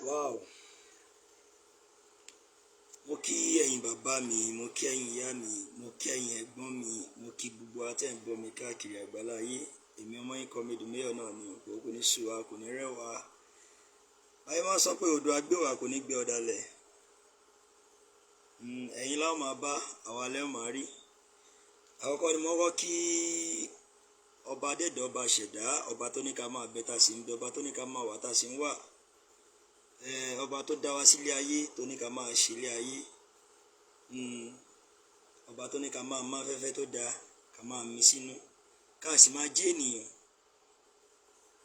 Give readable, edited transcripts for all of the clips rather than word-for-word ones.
Wow. Mo kí ẹ̀yin bàbá mi, mo kí ẹ̀yin ìyá mi, mo kí ẹ̀yin ẹ̀gbọ́n mi, mo kí gbogbo atẹ́ ń gbọ́ mi káàkiri àgbáláyé. Èmi ọmọ yín Comedy Mayor náà ni òpó kò ní sú wa, kò ní rẹ̀ wá. Báyìí máa ń sọ pé odò agbéwà kò ní gbé ọ̀dàlẹ̀. Ẹ̀yin láwọn máa bá, àwa lẹ́wọ̀n máa rí. Àkọ́kọ́ ni mo kọ́ kí ọba dẹ́dọ̀ ọba ṣẹ̀dá, ọba tó ní ká máa bẹ tá sì ń bẹ, ọba tó ní ká máa wà tá sì ń wà. Ọba tó dá wa sílé ayé tó ní ká máa ṣe ilé ayé. Ọba tó ní ká máa má fẹ́fẹ́ tó dáa ká máa mí sínú ká sì máa jẹ́ ènìyàn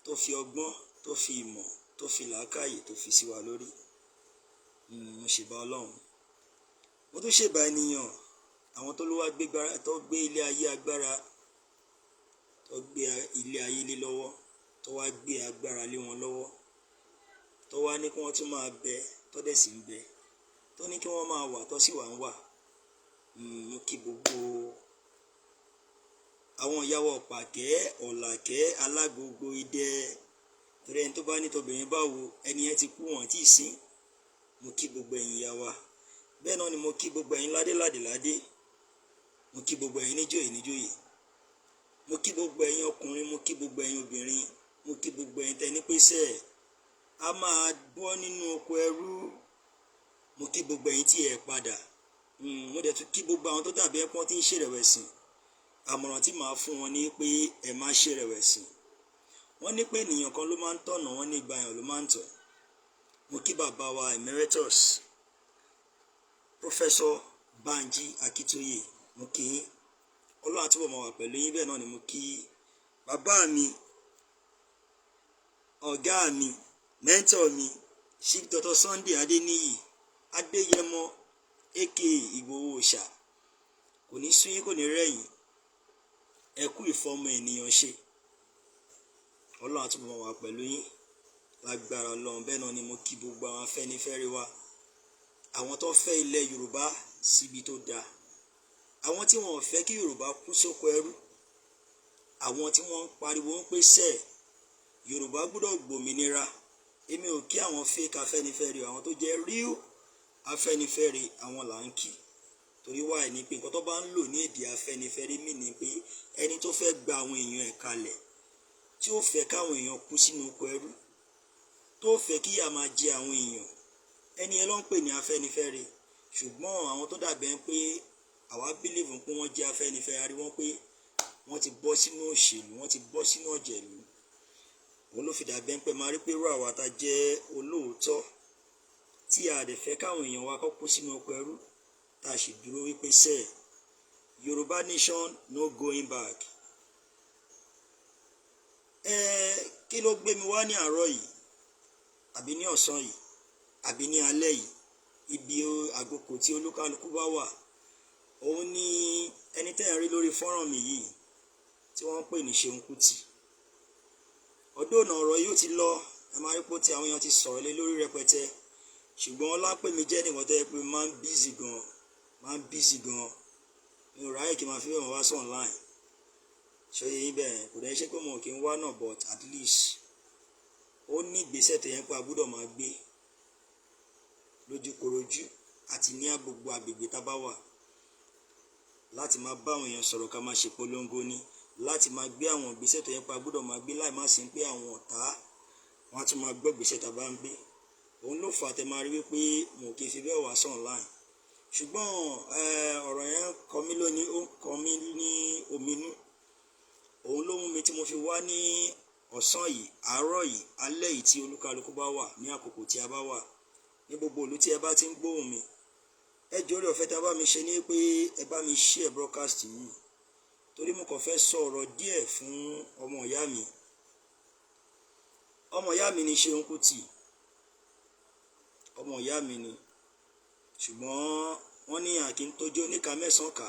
tó fi ọgbọ́n, tó fi ìmọ̀, tó fi làákàyè tó fi sí wa lórí. Mo ṣèbà Ọlọ́run. Mo tún ṣèbà ènìyàn, àwọn tó ló wá tó gbé ilé ayé agbára, tó gbé ilé ayé lé lọ́wọ́, tó wá gbé agbára lé wọn lọ́wọ́, tó wá ní kí wọ́n tún máa bẹ, tó dẹ̀ sì ń bẹ, tó ní kí wọ́n máa wà, tó sì wà ń wà. Mo kí gbogbo àwọn ìyàwó ọ̀pàkẹ́, ọ̀làkẹ́, alágogo, idẹ, torí ẹni tó bá ní tobìnrin báwo, ẹni yẹn ti kú wọn tí ì sin. Mo kí gbogbo ẹ̀yin ìyá wa. Bẹ́ẹ̀ náà ni mo kí gbogbo ẹ̀yin ládé. Mo kí gbogbo ẹ̀yin níjòyè. Mo kí gbogbo ẹ̀yin ọkùnrin, mo kí gbogbo ẹ̀yin obìnrin, mo kí gbogbo ẹ̀yin tẹni pèsè. A máa bọ́ nínú oko ẹrú. Mo kí gbogbo ẹ̀yin tí ẹ padà. Mo dẹ̀ tún kí gbogbo àwọn tó dàbí ẹpọ́n tí ń ṣèrèwẹ̀sì. Àmọ̀ràn tí màá fún wọn ni pé ẹ má ṣèrèwẹ̀sì. Wọ́n ní pé ènìyàn kan ló máa ń tọ̀nà, wọ́n ní ìgbà yẹn ló máa ń tọ̀. Mo kí bàbá wa Emeritus Professor Banji Akitoye. Mo kí yín. Ọlọ́run àtúbọ̀ máa wà pẹ̀lú yín. Bẹ́ẹ̀ náà ni mo kí bàbá mi, ọ̀gá mi, mentor mi, Chief Dr. Sunday Adeniyi Adéyẹmọ aka Ìgbòho Òòṣà. Kò ní sú yín, kò ní rẹ̀yìn. Ẹ kú ìfọmọ ènìyàn ṣe. Ọlọ́run àtúbọ̀ máa wà pẹ̀lú yín lágbára Ọlọ́run. Bẹ́ẹ̀ náà ni mo kí gbogbo àwọn afẹ́nifẹ́re wa, àwọn tó fẹ́ ilẹ̀ Yorùbá síbi tó dáa, àwọn tí wọn ò fẹ́ kí Yorùbá kú sóko ẹrú, àwọn tí wọ́n ń pariwo ń pè sẹ́ẹ̀ Yorùbá gbọ́dọ̀ gbòmìnira. Èmi ò kí àwọn fake afẹ́nifẹ́re, àwọn tó jẹ́ real afẹ́nifẹ́re àwọn là ń kí. Torí wá ní pé nǹkan tó bá ń lò ní èdè afẹ́nifẹ́re mí ni pé ẹni tó fẹ́ gba àwọn èèyàn ẹ̀ kalẹ̀, tí ó fẹ́ káwọn èèyàn kú sínú oko ẹrú, tó fẹ́ kí ìyà máa jẹ àwọn èèyàn, ẹni ẹ ló ń pè ní afẹ́nifẹ́re. Ṣùgbọ́n àwọn tó dàbẹ̀ ń pé àwa believe pé wọ́n jẹ́ afẹ́nifẹ́re, a rí wọ́n pé wọ́n ti bọ́ sínú òṣèlú, wọ́n ti bọ́ sínú ọ̀jẹ̀lú. Òun ló fi dàbẹ̀ ń pé máa rí pé irú àwa tá jẹ́ olóòótọ́ tí a dẹ̀ fẹ́ káwọn èèyàn wa kó kú sínú oko ẹrú, tá a sì dúró wípé sẹ́ẹ̀ Yoruba Nation no going back. Kí ló gbé mi wá ní àárọ̀ yìí, àbí ní ọ̀sán yìí, àbí ní alẹ́ yìí, ibi àgùkù tí olúkálukú bá wà, òun ni ẹni tẹ́ ẹ̀ rí lórí fọ́nrán mi yìí tí wọ́n ń pè ní Seun Kuti. Ọdún ọ̀nà ọ̀rọ̀ yìí ó ti lọ, ẹ máa rí pé tí àwọn èèyàn ti sọ̀rọ̀ lé lórí rẹpẹtẹ, ṣùgbọ́n Ọlápẹ̀mí jẹ́ nìkan tó yẹ pé máa ń busy gan. Mi ò ráyè kí n máa fi wọ́n wá sí online. Ṣé yín bẹ́ẹ̀ kò dẹ́ ṣe pé mo kì í wá náà, but at least ó ní ìgbésẹ̀ tó yẹ pé a gbọ́dọ̀ máa gbé lójúkorojú àti ní gbogbo agbègbè tá a bá wà, láti máa bá àwọn èèyàn sọ̀rọ̀ ká máa ṣe polongo ní, láti máa gbé àwọn ìgbésẹ̀ tó yẹ pé a gbọ́dọ̀ máa gbé láì má sí pé àwọn ọ̀tá wọn á tún máa gbọ́ ìgbésẹ̀ tá a bá ń gbé. Òun ló fà á tẹ́ máa rí wípé mo kì í fi bẹ́ẹ̀ wá sí online. Ṣùgbọ́n ọ̀rọ̀ yẹn kọ mí lónìí, ó ń kọ mí ní ominú. Òun ló mú mi tí mo fi wá ní ọ̀sán yìí, àárọ̀ yìí, alẹ́ yìí tí olúkálukú bá wà, ní àkókò tí a bá wà, ní gbogbo ìlú tí ẹ bá ti ń gbóhùn mi. Ẹ jọ̀ọ́ ọ̀fẹ́ tá a bá mi ṣe ní pé ẹ bá mi share broadcast yìí. Torí mo kàn fẹ́ sọ ọ̀rọ̀ díẹ̀ fún ọmọ ìyá mi. Ọmọ ìyá mi ni Seun Kuti. Ọmọ ìyá mi ni. Ṣùgbọ́n wọ́n ní àkí ń tójú oníka mẹ́sàn-án kà.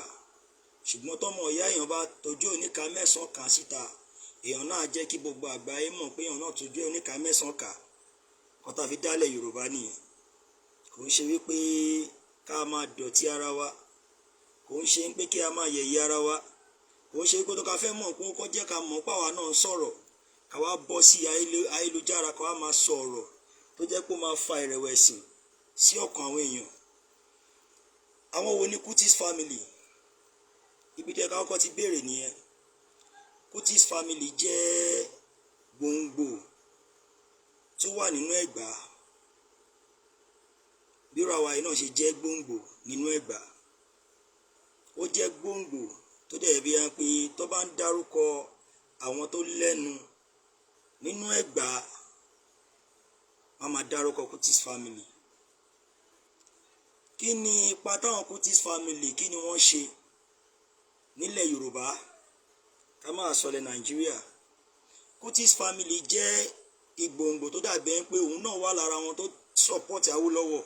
Ṣùgbọ́n tọ́mọ ìyá èèyàn bá tójú oníka mẹ́sàn-án kà síta, èèyàn náà jẹ́ kí gbogbo àgbáyé mọ̀ pé èèyàn náà tójú oníka mẹ́sàn-án kà. Kọ́ tá fi dálẹ̀ Yorùbá nìyẹn. Kò ń ṣe wípé ká máa dọ̀tí ara wa. Kò ń ṣe pé kí a máa yẹ̀yẹ́ ara wa. Kò ń ṣe pé tó ká fẹ́ mọ̀ pé ó kọ́ jẹ́ ká mọ̀ pé àwa náà ń sọ̀rọ̀. Ká wá bọ́ sí ayélujára ká wá máa sọ̀rọ̀ tó jẹ́ pé ó máa fa ìrẹ̀wẹ̀sì sí ọkàn àwọn èèyàn. Àwọn wo ni Kuti's family? Ibi tí ẹ̀ka kọ́kọ́ ti béèrè nìyẹn. Kuti's family jẹ́ gbòǹgbò tó wà nínú Ẹ̀gbá. Bí rawa yìí náà ṣe jẹ́ gbòǹgbò nínú Ẹ̀gbá. Ó jẹ́ gbòǹgbò tó dẹ̀ bí i pé tó bá ń dárúkọ àwọn tó lẹ́nu nínú Ẹ̀gbá, wọ́n máa dárúkọ Kuti's family. Kí ni ipa táwọn Kuti's family kí ni wọ́n ṣe nílẹ̀ Yorùbá, ká máa sọlẹ̀ Nàìjíríà? Kuti's family jẹ́ ìgbòǹgbò tó dàbí ẹni pé òun náà wà lára wọn tó support Awólọ́wọ̀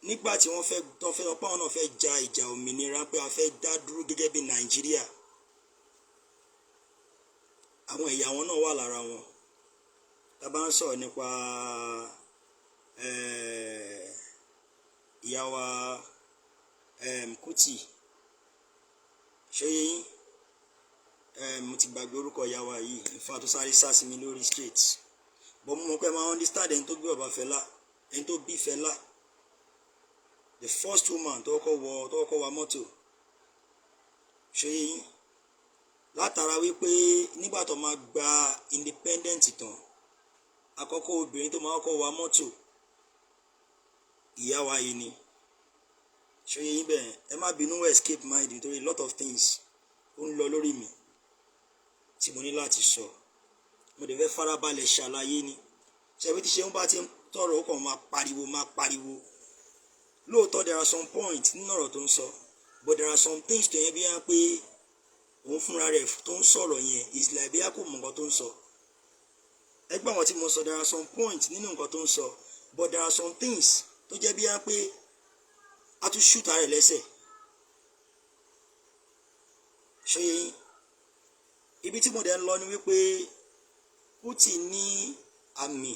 nígbà tí wọ́n fẹ́ lọ pé àwọn náà fẹ́ ja ìjà òmìnira, pé a fẹ́ dá dúró gẹ́gẹ́ bí Nàìjíríà. Àwọn ẹ̀yà wọn náà wà lára wọn. Tá bá ń sọ̀rọ̀ nípa ìyá wa Kuti, ṣé yín mo ti gbàgbé orúkọ ìyá wa yìí, ìfà tó sáré sá sí mi lórí straight, but mo mọ̀ pé máa understand ẹni tó bí bàbá Fẹlá, ẹni tó bí Fẹlá, the first woman tó kọ́kọ́ wa mọ́tò, ṣé yín, látara wípé nígbà tó máa gba independent tán, àkọ́kọ́ obìnrin tó máa kọ́kọ́ wa mọ́tò ìyá wa yìí ni. Ṣé yín bẹ́ẹ̀, ẹ má bínú escape mind nítorí a lot of things ó ń lọ lórí mi tí mo ní láti sọ. Mo dẹ̀ fẹ́ farabalẹ̀ ṣàlàyé ni. Ṣebí tí Seun bá ti ń tọrọ ó kàn máa pariwo. Lóòótọ́ there are some points nínú ọ̀rọ̀ tó ń sọ, but there are some things tó yẹn bí wá pé òun fúnra rẹ̀ tó ń sọ̀rọ̀ yẹn is like bí a kò mọ̀ nǹkan tó ń sọ. Ẹgbẹ́ àwọn tí mo sọ, there are some points nínú nǹkan tó ń sọ, but there are some things tó jẹ́ bí wá pé a tún ṣùtà rẹ̀ lẹ́sẹ̀. Ṣé yín, ibi tí mo dẹ̀ ń lọ ni wípé Kuti ní àmì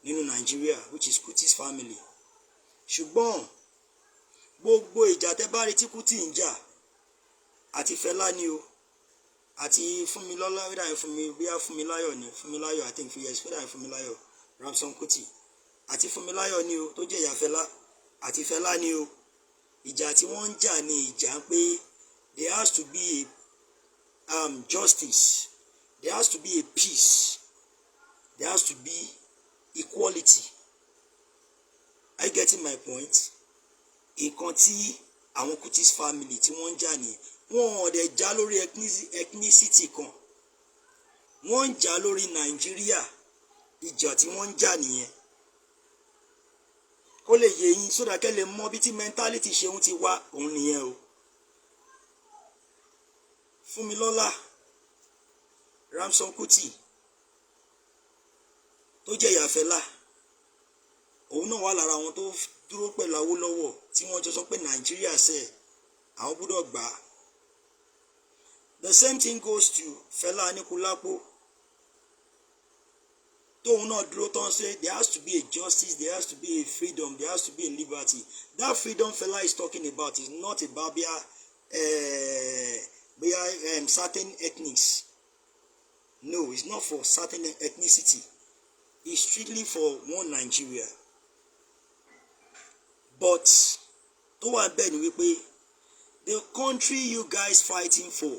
nínú Nàìjíríà, which is Kuti's family. Ṣùgbọ́n gbogbo ìjà tẹ́ bá rí tí Kuti ń jà, àti Fẹlá ni o, àti Fúnmilọ́lá, Fúnmiláyọ̀ ni, Fúnmiláyọ̀, I think Fúnmiláyọ̀, Ramson Kuti, àti Fúnmiláyọ̀ ni o tó jẹ́ ìyá Fẹlá, àti Fẹlá ni o. Ìjà tí wọ́n ń jà ni ìjà pé there has to be a justice, there has to be a peace, there has to be equality. Are you getting my point? Nǹkan tí àwọn Kuti's family tí wọ́n ń jà ni wọ́n ò dẹ̀ jà lórí ethnicity kan, wọ́n ń jà lórí Nàìjíríà. Ìjà tí wọ́n ń jà nìyẹn. Kó lè yé yín sódà kẹ́ lè mọ bí tí mentality Seun ti wá, òun nìyẹn o. Fúnmilọ́lá, Ramson Kuti tó jẹ́ ìyá Fẹlá, òun náà wà lára àwọn tó dúró pẹ̀lú Awólọ́wọ̀ tí wọ́n jọ sọ pé Nàìjíríà ṣe àwọn gbọ́dọ̀ gbà á. The same thing goes to Fẹlá Aníkúlápó tóun náà dúró tán ṣe there has to be a justice, there has to be a freedom, there has to be a liberty. That freedom Fẹlá is talking about is not about certain ethnics. No, it's not for certain ethnicity. It's strictly for one Nigeria. But tó wà bẹ́ẹ̀ ni wípé the country you guys fighting for,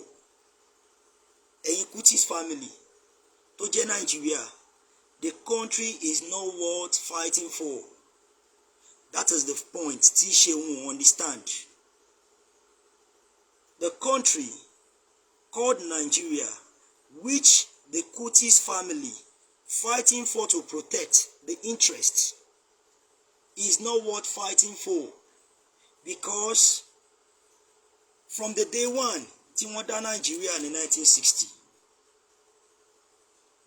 ẹ̀yin Kuti's family tó jẹ́ Nigeria, the country is not worth fighting for. That is the point tí Seun understand. The country called Nigeria, which the Kuti's family fighting for to protect the interest, is not worth fighting for, because from the day one tí wọ́n dá Nigeria in 1960,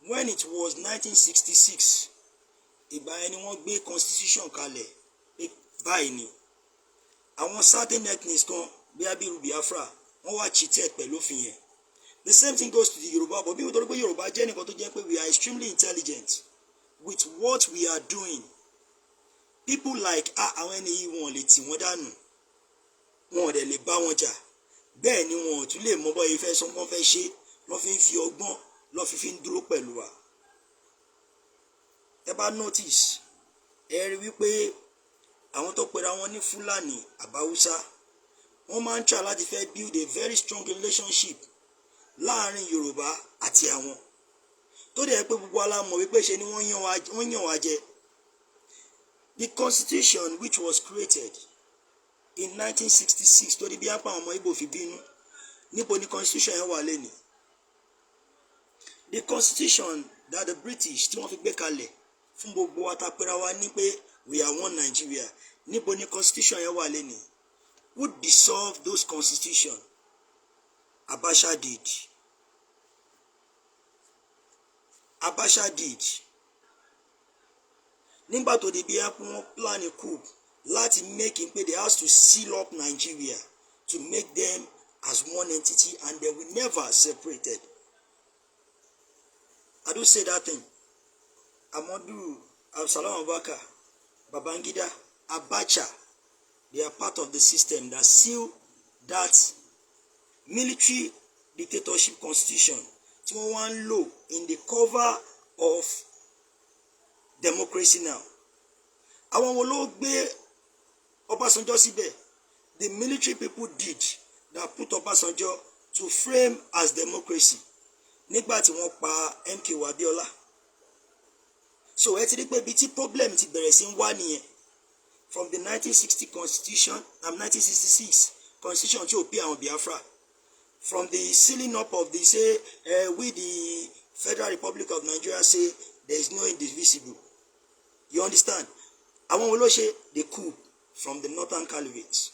when it was 1966, ìgbà yẹn ni wọ́n gbé constitution kalẹ̀ pé báyìí ni àwọn certain ethnics kan bí abiru Biafra wọ́n wá cheated pẹ̀lú òfin yẹn. The same thing goes to the Yoruba, but bí wọ́n tó rí pé Yorùbá jẹ́ nìkan tó jẹ́ pé we are extremely intelligent with what we are doing. People like àwọn ẹni yìí wọn lè tì wọ́n dànù, wọn ò dẹ̀ lè bá wọn jà, bẹ́ẹ̀ ni wọn ò tún lè mọ bọ́ ifẹ́ sọ wọ́n fẹ́ ṣe, wọ́n fi ń fi ọgbọ́n lọ́ fi ń dúró pẹ̀lú wa. tẹ́ bá notice ẹ rí wípé àwọn tó pera wọn ní Fúlàní àbáwúsá wọ́n máa ń try láti fẹ́ build a very strong relationship láàrin Yorùbá àti àwọn tó dẹ̀ pé gbogbo alámọ̀ wípé ṣe ni wọ́n yàn wá jẹ. The constitution which was created in 1966 tó di bí apá àwọn ọmọ Ìgbò fi bínú, níbo ni constitution yẹn wà lẹ́nìí? The constitution that the British tí wọ́n fi gbé kalẹ̀ fún gbogbo wa tá pera wa ní pé we are one Nigeria, níbo ni constitution yẹn wà lẹ́nìí? Who dissolved those constitution? Abacha did. Abacha did. Nígbà tó di bí wọ́n plan a coup láti make him pay, they has to seal up Nigeria to make them as one entity, and they will never separated. I do say that thing. Amadu, Absalom Abubakar, Babangida, Abacha, they are part of the system that seal that military dictatorship constitution tí wọ́n wá ń lò in the cover of democracy now. Àwọn wo ló gbé Ọbásanjọ́ síbẹ̀? The military people did that put Ọbásanjọ́ to frame as democracy nígbà tí wọ́n pa MK Abiola. So ẹ ti rí pé bí tí problem ti bẹ̀rẹ̀ sí ń wá nìyẹn from the 1960 constitution and 1966 constitution tí ò pé àwọn Biafra, from the sealing up of the say we the Federal Republic of Nigeria say there is no indivisible. You understand? Àwọn wo ló ṣe the coup from the Northern Caliphate?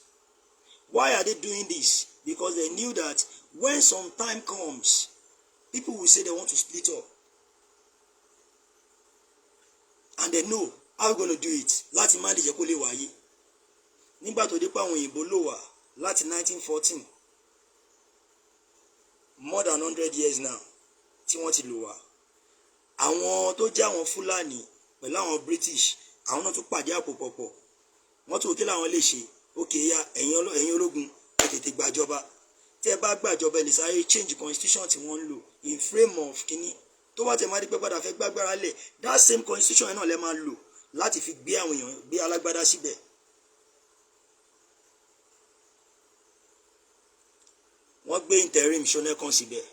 Why are they doing this? Because they knew that when some time comes, people will say they want to split up. And they know how we're going to do it. Láti má lè jẹ́ kó lè wáyé. Nígbà tó dé pa àwọn òyìnbó ló wà láti 1914. More than 100 years now tí wọ́n ti lò wá. Àwọn tó jẹ́ àwọn Fúlàní pẹ̀lú àwọn British, àwọn náà tún pàdé àpòpọ̀pọ̀. Wọ́n tún kí làwọn lè ṣe. Okay, ya ẹ̀yin ológun ẹ tètè gbàjọba. Tẹ́ ẹ bá gbàjọba ẹ lè sáré change constitution tí wọ́n ń lò in frame of kíní. Tó bá tẹ̀ máa di pé padà fẹ́ gbàgbára lẹ̀, that same constitution yẹn náà lẹ́ máa lò láti fi gbé àwọn èèyàn gbé alágbádá síbẹ̀. Wọ́n gbé interim Ṣónẹ́kàn síbẹ̀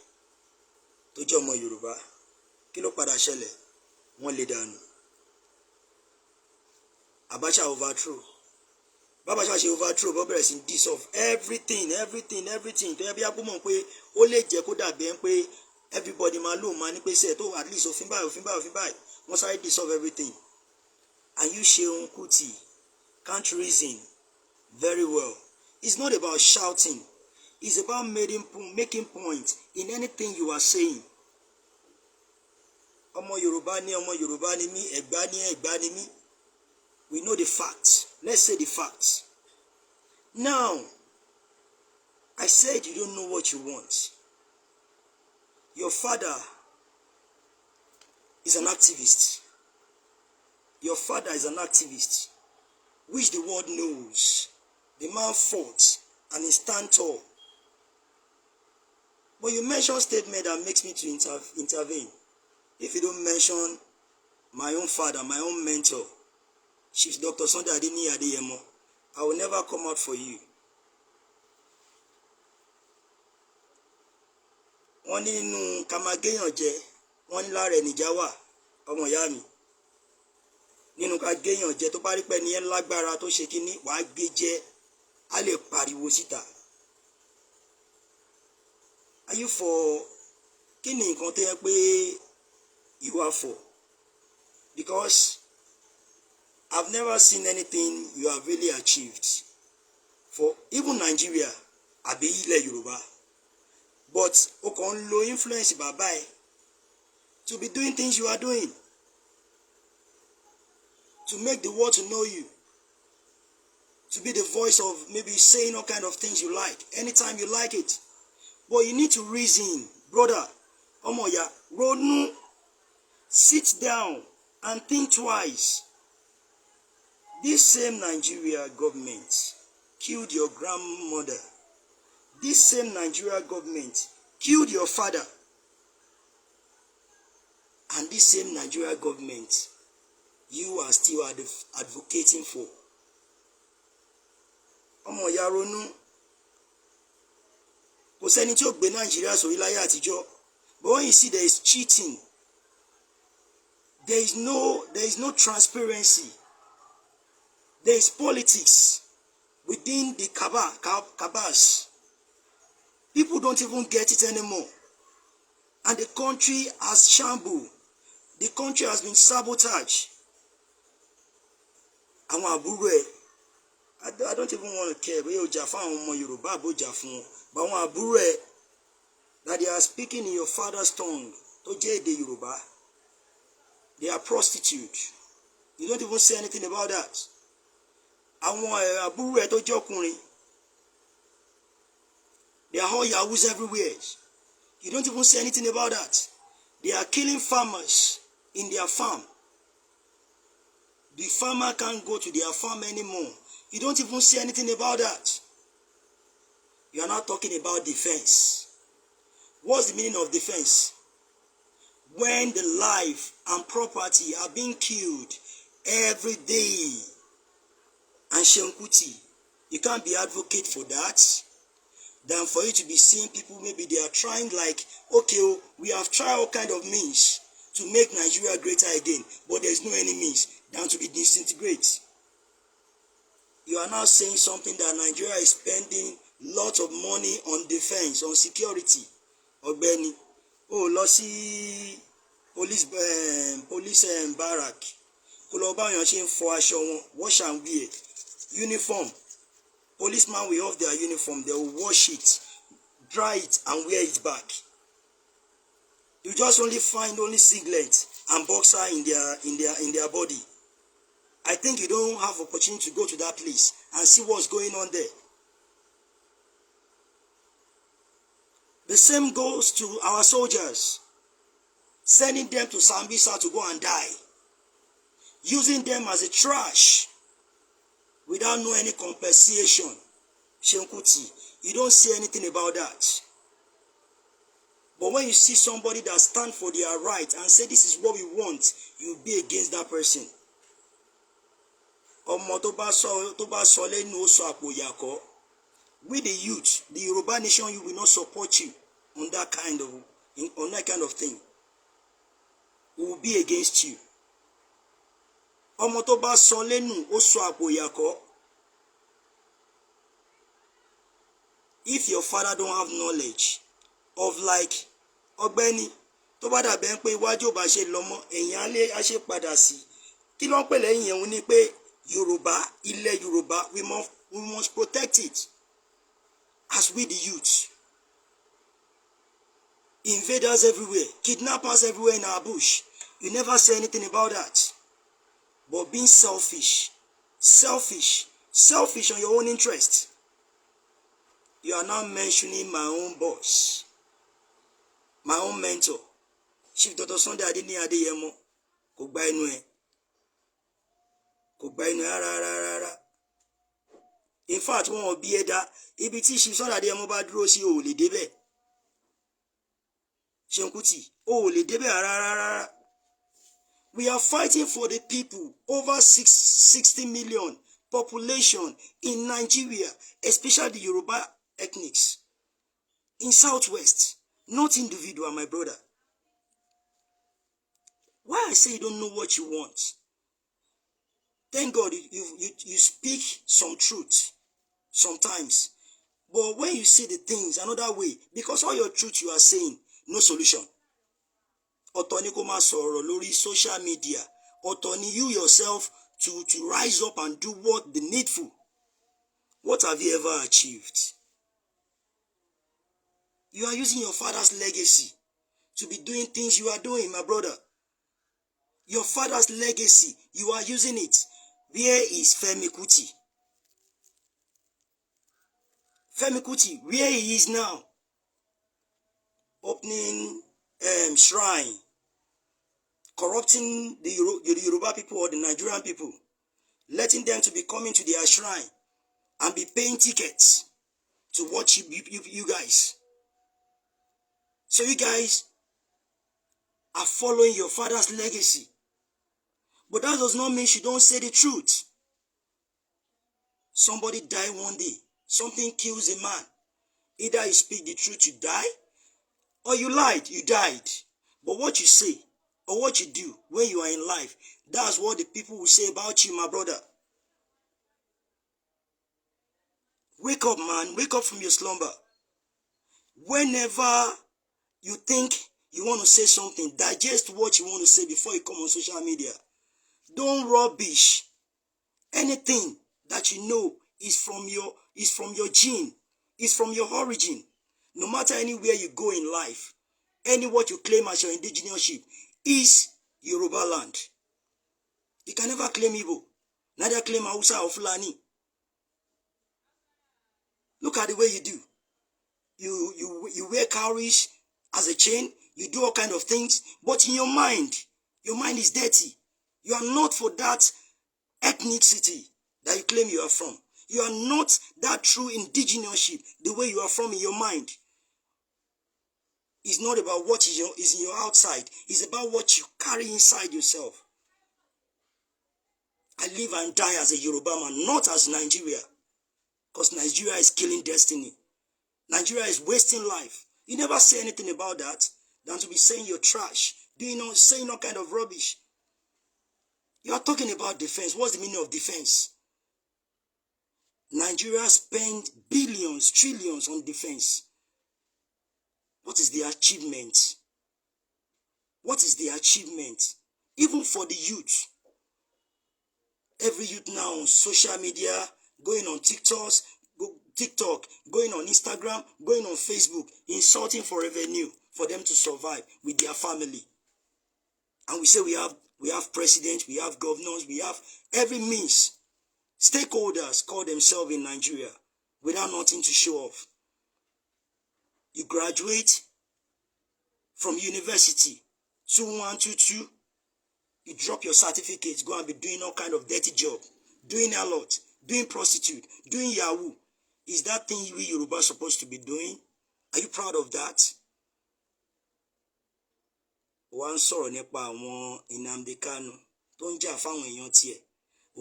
tó jẹ́ ọmọ Yorùbá. Kí ló padà ṣẹlẹ̀? Wọ́n lè dànù. Abacha overthrow. Babacha ṣe overthrow, bọ́ bẹ̀rẹ̀ sí dissolve everything. Tó yẹ bí abúmọ̀ pé ó lè jẹ́ kó dàbí ẹ́ pé everybody máa lò máa ní pé sẹ́ẹ̀ tó at least òfin báyìí. Wọ́n sáré dissolve everything. And you Seun Kuti can't reason very well. It's not about shouting. It's about making point in anything you are saying. Ọmọ Yorùbá ni mí, Ẹ̀gbá ni mí. We know the facts. Let's say the facts. Now, I said you don't know what you want. Your father is an activist. Your father is an activist, which the world knows. The man fought and he stand tall. But you mention statement that makes me to intervene. If you don't mention my own father, my own mentor, Chief Dr. Sunday Adeniyi Adeyemo, I will never come out for you. Wọ́n ní nínú ká máa géèyàn jẹ, wọ́n ní lára ẹnìjà wà, ọmọ ìyá mi. Nínú ká géèyàn jẹ tó bá rí pé ẹni yẹn lágbára tó ṣe kíní, wàá gbé jẹ, á lè pariwo síta. Are you for kí ni nǹkan tó yẹ pé you are for? Because I've never seen anything you have really achieved for even Nigeria, àbí ilẹ̀ Yorùbá. But o kàn lo influence bàbá ẹ to be doing things you are doing, to make the world to know you, to be the voice of maybe saying all kind of things you like, anytime you like it. But you need to reason, brother. Ọmọ ya, ronú, sit down and think twice. This same Nigeria government killed your grandmother. This same Nigeria government killed your father. And this same Nigeria government you are still advocating for. Ọmọ ìyá ronú, kò sẹ́ni tí ó gbé Nàìjíríà sórí láyé àtijọ́. But when you see there is cheating, there is no transparency, there is politics within the cabals. People don't even get it anymore. And the country has shambled. The country has been sabotaged. Àwọn àbúrò ẹ̀, I don't even want to care bóyá ó jà fún àwọn ọmọ Yorùbá àbó jà fún wọn. But àwọn àbúrò ẹ̀, that they are speaking in your father's tongue, tó jẹ́ èdè Yorùbá, they are prostitutes. You don't even say anything about that. Àwọn àbúrò ẹ̀ tó jẹ́ ọkùnrin, they are all yahoos everywhere. You don't even say anything about that. They are killing farmers in their farm. The farmer can't go to their farm anymore. You don't even say anything about that. You are not talking about defense. What's the meaning of defense? When the life and property are being killed every day. And Seun Kuti, you can't be advocate for that. Than for you to be seeing people, maybe they are trying like, okay, we have tried all kind of means to make Nigeria greater again, but there's no any means than to be disintegrate. You are now saying something that Nigeria is spending lots of money on defense, on security. Ọ̀gbẹ́ni, oh, lọ sí police barrack. Kó lọ bá wọn ṣe ń fọ aṣọ wọn, wash and wear, uniform. Policemen will off their uniform, they will wash it, dry it, and wear it back. You just only find only singlet and boxer in their body. I think you don't have opportunity to go to that place and see what's going on there. The same goes to our soldiers, sending them to Sambisa to go and die, using them as a trash without no any compensation. Seun Kuti, you don't say anything about that. But when you see somebody that stand for their right and say this is what we want, you be against that person. Ọmọ tó bá sọ lẹ́nu ó sọ àpò ìyàkọ́. We the youth, the Yoruba Nation, you will not support you on that kind of thing. We will be against you. Ọmọ tó bá sọ lẹ́nu ó sọ àpò ìyàkọ́. If your father don't have knowledge of like ọ̀gbẹ́ni tó bá dàbẹ́ ń pé iwájú ò bá ṣe lọ́mọ ẹ̀yìn á ṣe padà sí. Kí ló ń pè lẹ́yìn yẹn ní pé Yorùbá, ilẹ̀ Yorùbá, we must protect it as we the youth. Invaders everywhere, kidnappers everywhere in our bush. You never say anything about that. But being selfish on your own interest. You are now mentioning my own boss, my own mentor, Chief Dr. Sunday Adeyemo. Kò gba ẹnu ẹ̀. Kò gba ẹnu rárá. In fact, wọn ò bí ẹ̀dá ibi tí Chief Sunday Adeyemo bá dúró sí ò lè débẹ̀. Seun Kuti, ò lè débẹ̀ rárá. We are fighting for the people, over 60 million population in Nigeria, especially the Yoruba ethnics in Southwest, not individual, my brother. Why I say you don't know what you want? Thank God you speak some truth sometimes, but when you say the things another way, because all your truth you are saying, no solution. Ọ̀tọ̀ ni kó máa sọ̀rọ̀ lórí social media. Ọ̀tọ̀ ni you yourself to rise up and do what the needful. What have you ever achieved? You are using your father's legacy to be doing things you are doing, my brother. Your father's legacy, you are using it. Where is Femi Kuti? Femi Kuti, where he is now? Opening shrine, corrupting the Yoruba people or the Nigerian people, letting them to be coming to their shrine and be paying tickets to watch you guys. So you guys are following your father's legacy. But that does not mean she don't say the truth. Somebody die one day. Something kills a man. Either you speak the truth, you die, or you lied, you died. But what you say or what you do when you are in life, that's what the people will say about you, my brother. Wake up, man. Wake up from your slumber. Whenever you think you want to say something, digest what you want to say before you come on social media. Don't rubbish anything that you know is from your gene, is from your origin. No matter anywhere you go in life, any what you claim as your indigeneousship is Yoruba land. You can never claim Igbo, neither claim Hausa or Fulani. Look at the way you do. You wear cowries as a chain, you do all kind of things, but in your mind is dirty. You are not for that ethnicity that you claim you are from. You are not that true indigeneousship the way you are from in your mind. It's not about what is in your outside. It's about what you carry inside yourself. I live and die as a Yoruba man, not as Nigeria. Because Nigeria is killing destiny. Nigeria is wasting life. You never say anything about that than to be saying you're trash, saying all kind of rubbish. You are talking about defense. What's the meaning of defense? Nigeria spends billions, trillions on defense. What is the achievement? What is the achievement? Even for the youth. Every youth now on social media, going on TikTok, going on Instagram, going on Facebook, insulting for revenue for them to survive with their family. And we say we have presidents, we have governors, we have every means. Stakeholders call themselves in Nigeria without nothing to show off. You graduate from university, 2122, you drop your certificate, go and be doing all kind of dirty job, doing a lot, doing prostitute, doing Yahoo. Is that thing we Yoruba supposed to be doing? Are you proud of that? One sọ̀rọ̀ nípa àwọn Nnamdi Kanu tó ń jà fáwọn èèyàn tiẹ̀.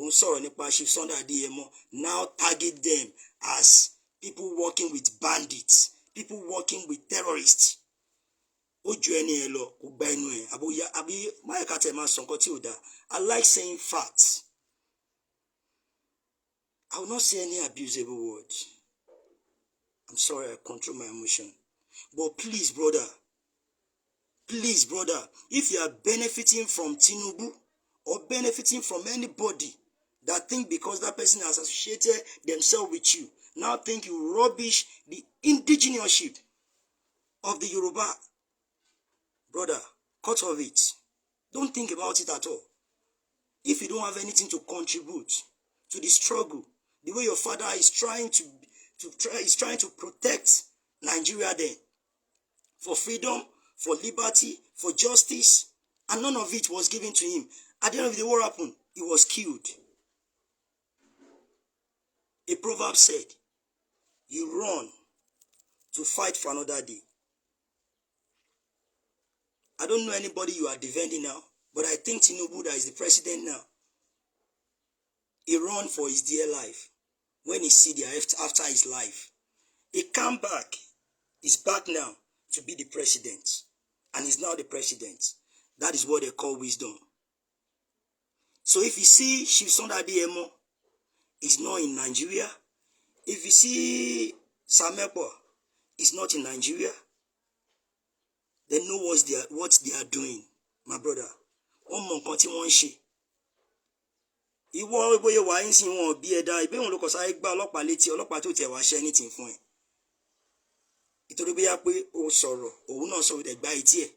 One sọ̀rọ̀ nípa Seun now target them as people working with bandits, people working with terrorists. Ojú ẹni ẹ lọ kò gba ẹnu ẹ àbí máyìká tẹ̀ máa sọ nǹkan tí ò dáa. I like saying facts. I will not say any abusable word. I'm sorry, I control my emotion. But please, brother, if you are benefiting from Tinubu or benefiting from anybody that think because that person has associated themselves with you, now think you rubbish the indigeneousship of the Yoruba, brother, cut off it. Don't think about it at all. If you don't have anything to contribute to the struggle, the way your father is trying to protect Nigeria then, for freedom, for liberty, for justice, and none of it was given to him. At the end of the day, what happened? He was killed. A proverb said, you run to fight for another day. I don't know anybody you are defending now, but I think Tinubu, that is the president now, he ran for his dear life. When he see the after his life, he come back. He's back now to be the president. And he's now the president. That is what they call wisdom. So if you see Seun is not in Nigeria. If you see Samepo is not in Nigeria, then know what they are doing, my brother. One more continue. Ìwọ bóyá wà ń sin wọn bí ẹ̀dá ìbéwọn ló kọ sáré gbá ọlọ́pàá létí ọlọ́pàá tó tiẹ̀ wá ṣe anything fún ẹ. Ìtorí bóyá pé o sọ̀rọ̀ òun náà sọ̀rọ̀ dẹ̀ gbá etí ẹ̀.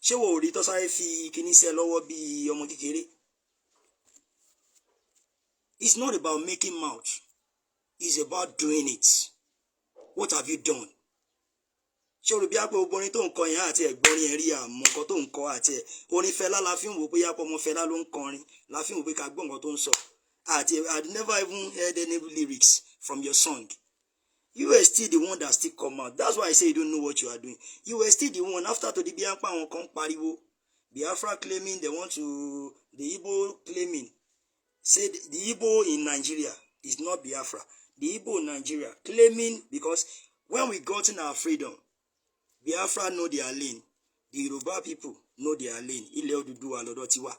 Ṣé wo ò rí tó sáré fi kíní sí ẹ lọ́wọ́ bí ọmọ kékeré? It's not about making mouth. It's about doing it. What have you done? Ṣé o rí bí apẹ́ orin tó ń kọ yẹn àti ẹ̀gbọ́nrin ẹ̀rí àmọ́ nǹkan tó ń kọ àti ẹ̀ orin Fẹlá la fi ń wò pé yàpọ̀ ọmọ Fẹlá ló ń kọrin la fi ń wò pé ká gbọ́ nǹkan tó ń sọ àti I'd never even heard any lyrics from your song. You were still the one that still come out. That's why I say you don't know what you are doing. You were still the one after to the bí apá àwọn kan pariwo Biafra claiming they want to, the Igbo claiming, say the Igbo in Nigeria is not Biafra. The Igbo in Nigeria claiming, because when we got in our freedom, Biafra know their lane. The Yoruba people know their lane. Ilẹ̀ Odùduwà lọ́dọ̀ tiwa.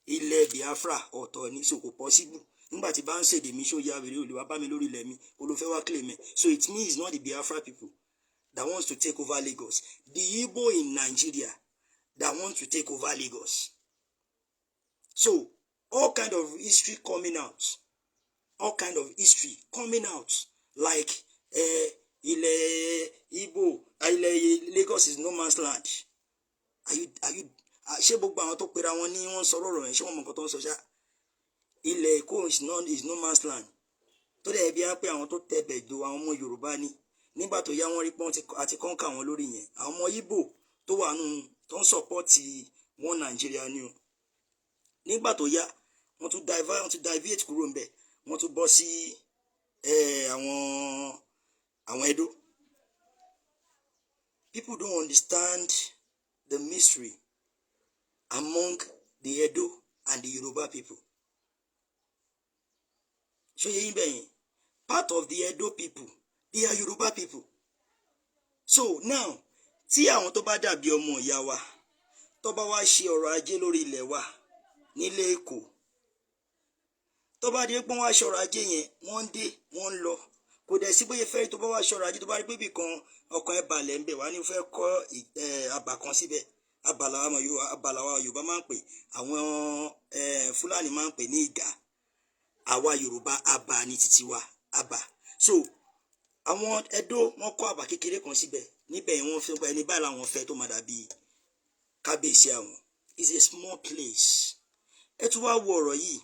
Ilẹ̀ Biafra ọ̀tọ̀ ni, so kò possible. Nígbà tí bá ń ṣèdè mi ṣó ya wèrè olè wá bá mi lórí ilẹ̀ mi, olùfẹ́ wá claim ẹ̀. So it means it's not the Biafra people that wants to take over Lagos. The Igbo in Nigeria that wants to take over Lagos. So all kind of history coming out. All kind of history coming out. Like Ilẹ̀ Igbo, Ilẹ̀ Lagos is no man's land. Are you ṣé gbogbo àwọn tó pera wọn ní wọ́n sọ lọ́rọ̀ yẹn ṣé wọ́n mọ nǹkan tó ń sọ ṣá? Ilẹ̀ Èkó is no man's land. Tó dẹ̀ bí wọ́n pé àwọn tó tẹ̀bẹ̀ do àwọn ọmọ Yorùbá ni. Nígbà tó yá wọ́n rí pọ́n àti kọ́ńkà wọn lórí yẹn. Àwọn ọmọ Igbo tó wà nù tó ń sọpọ́tì wọn Nàìjíríà ni o. Nígbà tó yá wọ́n tún deviate kúrò ń bẹ̀. Wọ́n tún bọ́ sí àwọn Edo. People don't understand the mystery among the Edo and the Yoruba people. So part of the Edo people, they are Yoruba people. So now, tí àwọn tó bá dàbí ọmọ ìyá wa, tó bá wá ṣe ọrọ̀ ajé lórí ilẹ̀ wa nílé Èkó, tó bá dé pé wọ́n wá ṣe ọrọ̀ ajé yẹn, wọ́n dé, wọ́n lọ. Kò dẹ̀ sí bóyá fẹ́ tó bá wá ṣe ọrọ̀ ajé tó bá rí pé ibì kan ọkàn ẹ̀ balẹ̀ ń bẹ̀ wá ní fẹ́ kọ́ àbà kan síbẹ̀. Abalawa Yorùbá máa ń pè, àwọn Fúlàní máa ń pè ní ìgà. Àwa Yorùbá àbà ní títí wa, àbà. So àwọn Edo wọ́n kọ́ àbà kékeré kan síbẹ̀. Níbẹ̀ wọ́n fẹ́ pa ẹni báyìí làwọn fẹ́ tó máa dàbí kábíyèsí àwọn. It's a small place. Ẹ tún wá wo ọ̀rọ̀ yìí.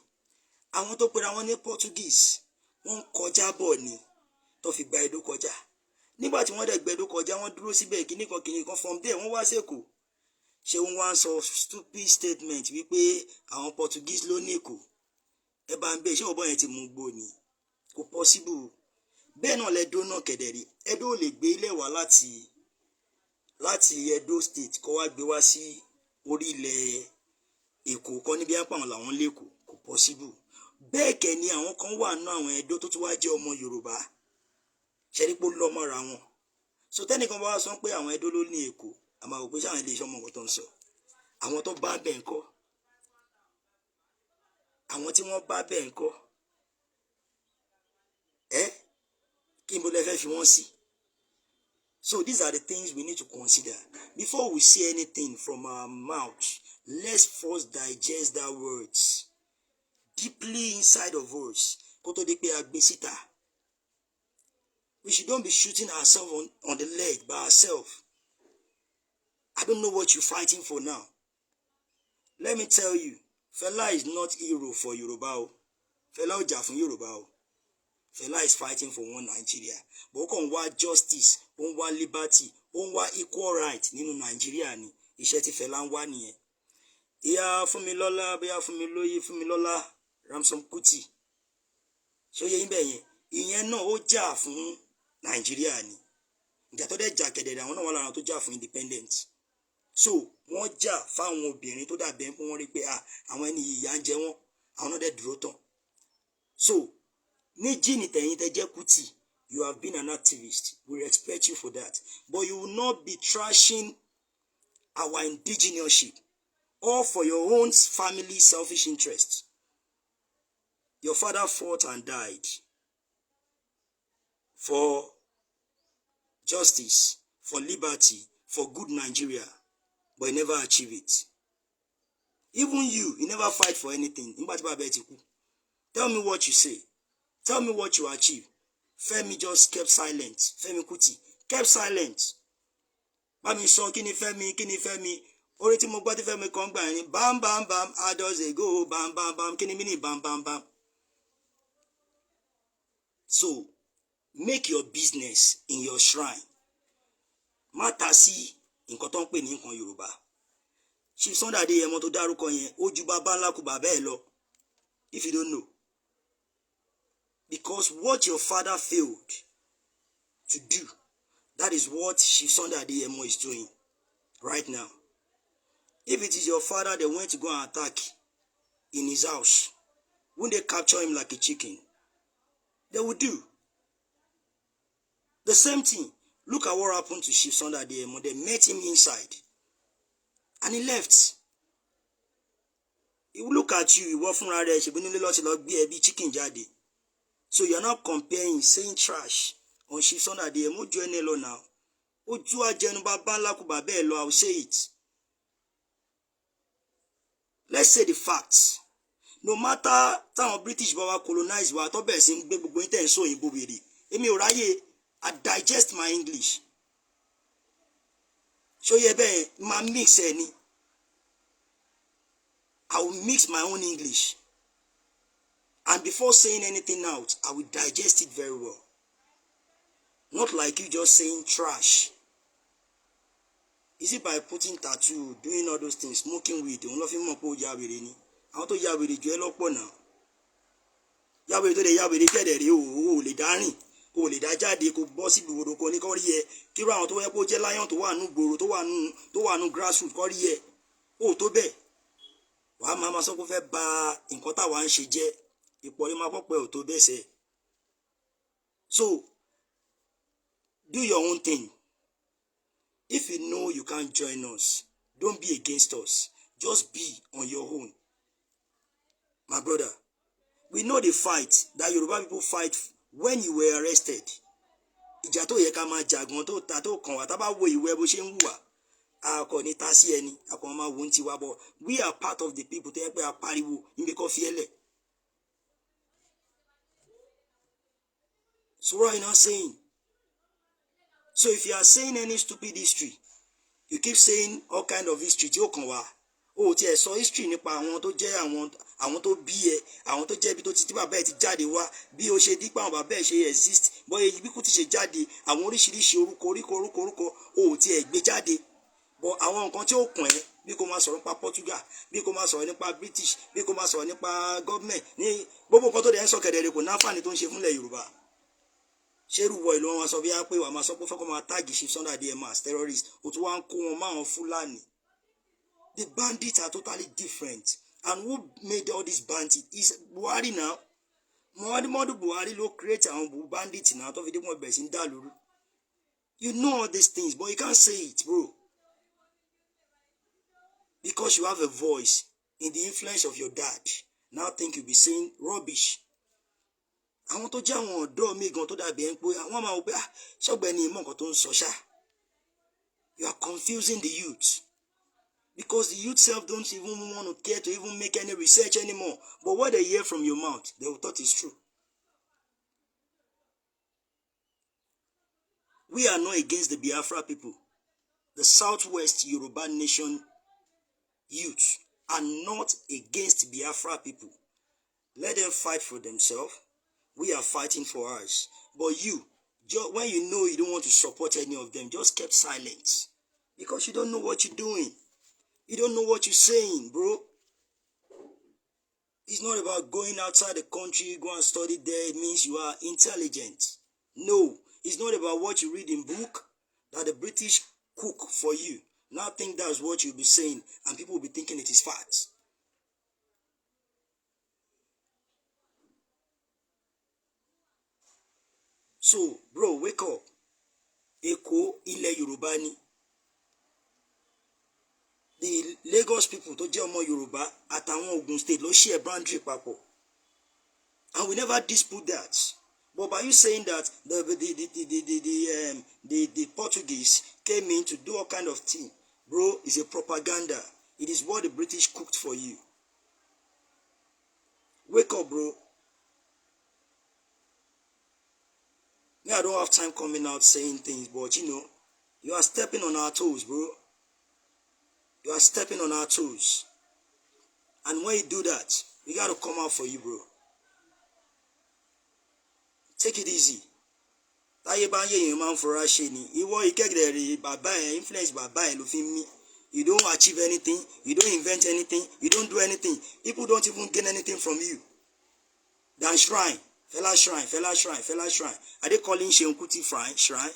Àwọn tó pera wọn ní Portuguese wọ́n kọjá bọ̀ ni tó fi gba Edo kọjá. Nígbà tí wọ́n dẹ̀ gba Edo kọjá, wọ́n dúró síbẹ̀ kíníkan from there wọ́n wá sẹ́kù. Ṣé wọ́n wá sọ stupid statement wípé àwọn Portuguese ló ní Èkó? Ẹ bá ń bẹ ṣé ọ̀bọ̀n yẹn ti mú gbó ni? Kò possible. Bẹ́ẹ̀ náà lẹ́dó náà kẹ̀dẹ̀rí. Edo lè gbé ilẹ̀ wá láti Edo state kó wá gbé wá sí orí ilẹ̀ Èkó kọ́ níbi àpàwọn làwọn lẹ́kọ̀ọ́. Kò possible. Bẹ́ẹ̀ kẹ́ ni àwọn kan wà nínú àwọn Edo tó tún wá jẹ́ ọmọ Yorùbá. Ṣẹ́rí pé ó lọ́ mọ́ra wọn. So tẹ́nìkan bá wá sọ pé àwọn Edo ló ní Èkó, àmọ́ àwọn òpin sáwọn ilé iṣẹ́ ọmọ nǹkan tó ń sọ. Àwọn tó bá bẹ̀ ń kọ́. Àwọn tí wọ́n bá bẹ̀ ń kọ́. Kí n bó lẹ fẹ́ fi wọ́n sí? So these are the things we need to consider. Before we say anything from our mouth, let's first digest that words. Deeply inside of us. Kó tó di pé a gbé síta. We should don't be shooting ourselves on the leg by ourselves. I don't know what you're fighting for now. Let me tell you, Fela is not hero for Yoruba. Fela ò jà fún Yoruba. Fela is fighting for one Nigeria. But ó kàn wá justice, ó ń wá liberty, ó ń wá equal right nínú Nigeria ni. Iṣẹ́ tí Fela ń wá nìyẹn. Ìyá Fúnmilọ́lá, bóyá Fúnmilóyè, Fúnmilọ́lá, Ramson Kuti. Ṣó yé yín bẹ́ẹ̀ yẹn? Ìyẹn náà ó jà fún Nigeria ni. Ìjà tó dẹ̀ jà kẹ̀dẹ̀dẹ̀ àwọn náà wà lára tó jà fún independence. So wọ́n jà fáwọn obìnrin tó dàbẹ̀ ń pọ́n wọ́n rí pé àwọn ẹni ìyà ń jẹ wọ́n, àwọn náà dẹ̀ dúró tán. So ní jíìnì tẹ̀yìn tẹ́ jẹ́ Kuti, you have been an activist. We respect you for that. But you will not be trashing our indigeneousship, all for your own family selfish interests. Your father fought and died for justice, for liberty, for good Nigeria, but he never achieved it. Even you never fight for anything. Tell me what you say. Tell me what you achieve. Femi just kept silent. Femi Kuti kept silent. Mami sọ kíni Femi. Orí tí mo gbọ́ tí Femi kan gbà ní bam bam bam, adults they go bam bam bam, kíni mini bam bam bam. So make your business in your shrine. Má ta sí nǹkan tó ń pè ní nǹkan Yorùbá. Chief Sunday Adéyẹmọ tó dárúkọ yẹn ó ju bàbá ńlá kù bàbá ẹ̀ lọ. If you don't know. Because what your father failed to do, that is what Chief Sunday Adéyẹmọ is doing right now. If it is your father they went to go and attack in his house, wouldn't they capture him like a chicken? They would do. The same thing. Look at what happened to Chief Sunday Adeyemo. They met him inside. And he left. He will look at you, chicken jade. So you're not comparing, saying trash on Chief Sunday Adeyemo. Join now. I'll say it. Let's say the facts. No matter táwọn British bá wá colonize wa tó bẹ̀rẹ̀ sí ń gbé gbogbo ìtẹ̀ ń sọ òyìnbó wèrè. Èmi ò ráyè, I digest my English. So yẹ bẹ́ẹ̀ máa mix ẹ ni. I will mix my own English. And before saying anything out, I will digest it very well. Not like you just saying trash. Is it by putting tattoo, doing all those things, smoking weed? Òun ló fi mọ̀ pé ó ya wèrè ni. Àwọn tó ya wèrè jù ẹ́ lọ́pọ̀ náà. Ya wèrè tó lè ya wèrè kẹ́dẹ̀ rí o lè dá rìn, o lè dá jáde, kó bọ́ sí ìgboro kó ní kọ́ rí ẹ. Kí irú àwọn tó yẹ kó jẹ́ lion tó wà nù gbòòrò tó wà nù grassroots kọ́ rí ẹ. O tó bẹ́ẹ̀. Wàá máa sọ pé ó fẹ́ ba nǹkan táwa ń ṣe jẹ́. Ìpọ̀lẹ́ máa pọ̀ pẹ́ ò tó bẹ́ẹ̀ sẹ́. So, do your own thing. If you know you can't join us, don't be against us. Just be on your own. My brother, we know the fight that Yoruba people fight when you were arrested. Ìjà tó yẹ ká máa jagun tó ta tó kàn wá tá bá wo ìwé bó ṣe ń hùwà. A kò ní ta sí ẹni, a kò máa wo ń tiwa bọ̀. We are part of the people tó yẹ pé a pariwo níbi kó fi ẹlẹ̀. So what are you not saying? So if you are saying any stupid history, you keep saying all kind of history tí ó kàn wá. O ti ẹ̀ sọ history nípa àwọn tó jẹ́ àwọn tó bí ẹ, àwọn tó jẹ́ bí tó ti bàbá ẹ ti jáde wá, bí ó ṣe dípò àwọn bàbá ẹ ṣe exist, bóyá ibi kú ti ṣe jáde, àwọn oríṣiríṣi orúkọ o ti ẹ̀ gbé jáde. But àwọn nǹkan tí ó kàn ẹ́, bí kò máa sọ̀rọ̀ nípa Portugal, bí kò máa sọ̀rọ̀ nípa British, bí kò máa sọ̀rọ̀ nípa government, ní gbogbo nǹkan tó dẹ̀ ń sọ kẹ̀dẹ̀rẹ̀ kò náfààní tó ń ṣe fúnlẹ̀ Yorùbá. Ṣérú wọ ìlú wọn sọ bí wá pé wàá máa sọ pé fọ́kọ́ máa táàgì Chief Sunday Adeyemo as terrorist, ó tún wá ń kó wọn máwọn Fúlàní. The bandits are totally different. And who made all these bandits is Buhari now. Muhammadu Buhari ló create àwọn bandits now tó fi dé wọn bẹ̀rẹ̀ sí ń dà lóru. You know all these things, but you can't say it, bro. Because you have a voice in the influence of your dad. Now think you'll be saying rubbish. Àwọn tó jẹ́ àwọn ọ̀dọ́ mi gan tó dàbí ẹ̀ ń pé àwọn máa wò pé ṣọ́gbẹ́ni ìmọ̀ nǹkan tó ń sọ ṣá. You are confusing the youth. Because the youth self don't even want to care to even make any research anymore. But what they hear from your mouth, they will thought is true. We are not against the Biafra people. The Southwest Yoruba Nation youth are not against Biafra people. Let them fight for themselves. We are fighting for ours. But you, when you know you don't want to support any of them, just kept silent. Because you don't know what you're doing. You don't know what you're saying, bro. It's not about going outside the country, go and study there. It means you are intelligent. No, it's not about what you read in book that the British cook for you. Now think that's what you'll be saying, and people will be thinking it is facts. So, bro, wake up. Èkó ilẹ̀ Yorùbá ni. The Lagos people tó jẹ́ ọmọ Yorùbá àtàwọn Ogun State ló share boundary papọ̀. And we never dispute that. But by you saying that the Portuguese came in to do all kind of thing, bro, is a propaganda. It is what the British cooked for you. Wake up, bro. Me, I don't have time coming out saying things, but you know, you are stepping on our toes, bro. You are stepping on our toes. And when you do that, we got to come out for you, bro. Take it easy. Táyé bá ń yé èèyàn máa ń fura ṣe ni. Ìwọ ìkẹ́gẹ̀rẹ̀ rè bàbá ẹ̀ influence bàbá ẹ̀ ló fi ń mí. You don't achieve anything. You don't invent anything. You don't do anything. People don't even gain anything from you. Than shrine. Fela shrine. Are they calling Seun Kuti shrine?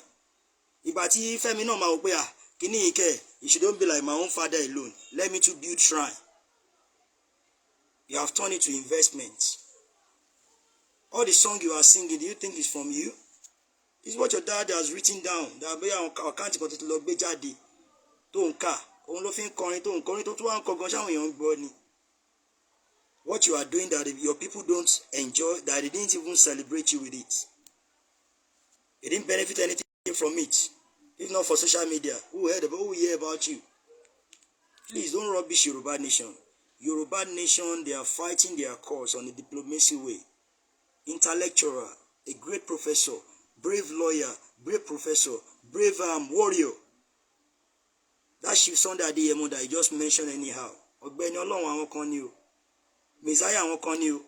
Ìgbà tí Fẹ́mi náà máa wò pé Kini ike, you shouldn't be like my own father alone. Let me to build shrine. You have turned it to investment. All the song you are singing, do you think is from you? It's what your dad has written down. That be our country got to log bejade. Don't car. Only thing calling to one cognition young body. What you are doing that your people don't enjoy, that they didn't even celebrate you with it. They didn't benefit anything from it. If not for social media, who will hear about you? Please don't rubbish Yoruba Nation. Yoruba Nation, they are fighting their cause on a diplomacy way. Intellectual, a great professor, brave lawyer, brave professor, brave warrior. That Chief Sunday Adeyemo that I just mentioned anyhow. Ọ̀gbẹ́ni Ọlọ́run àwọn kan ni o. Messiah àwọn kan ni o.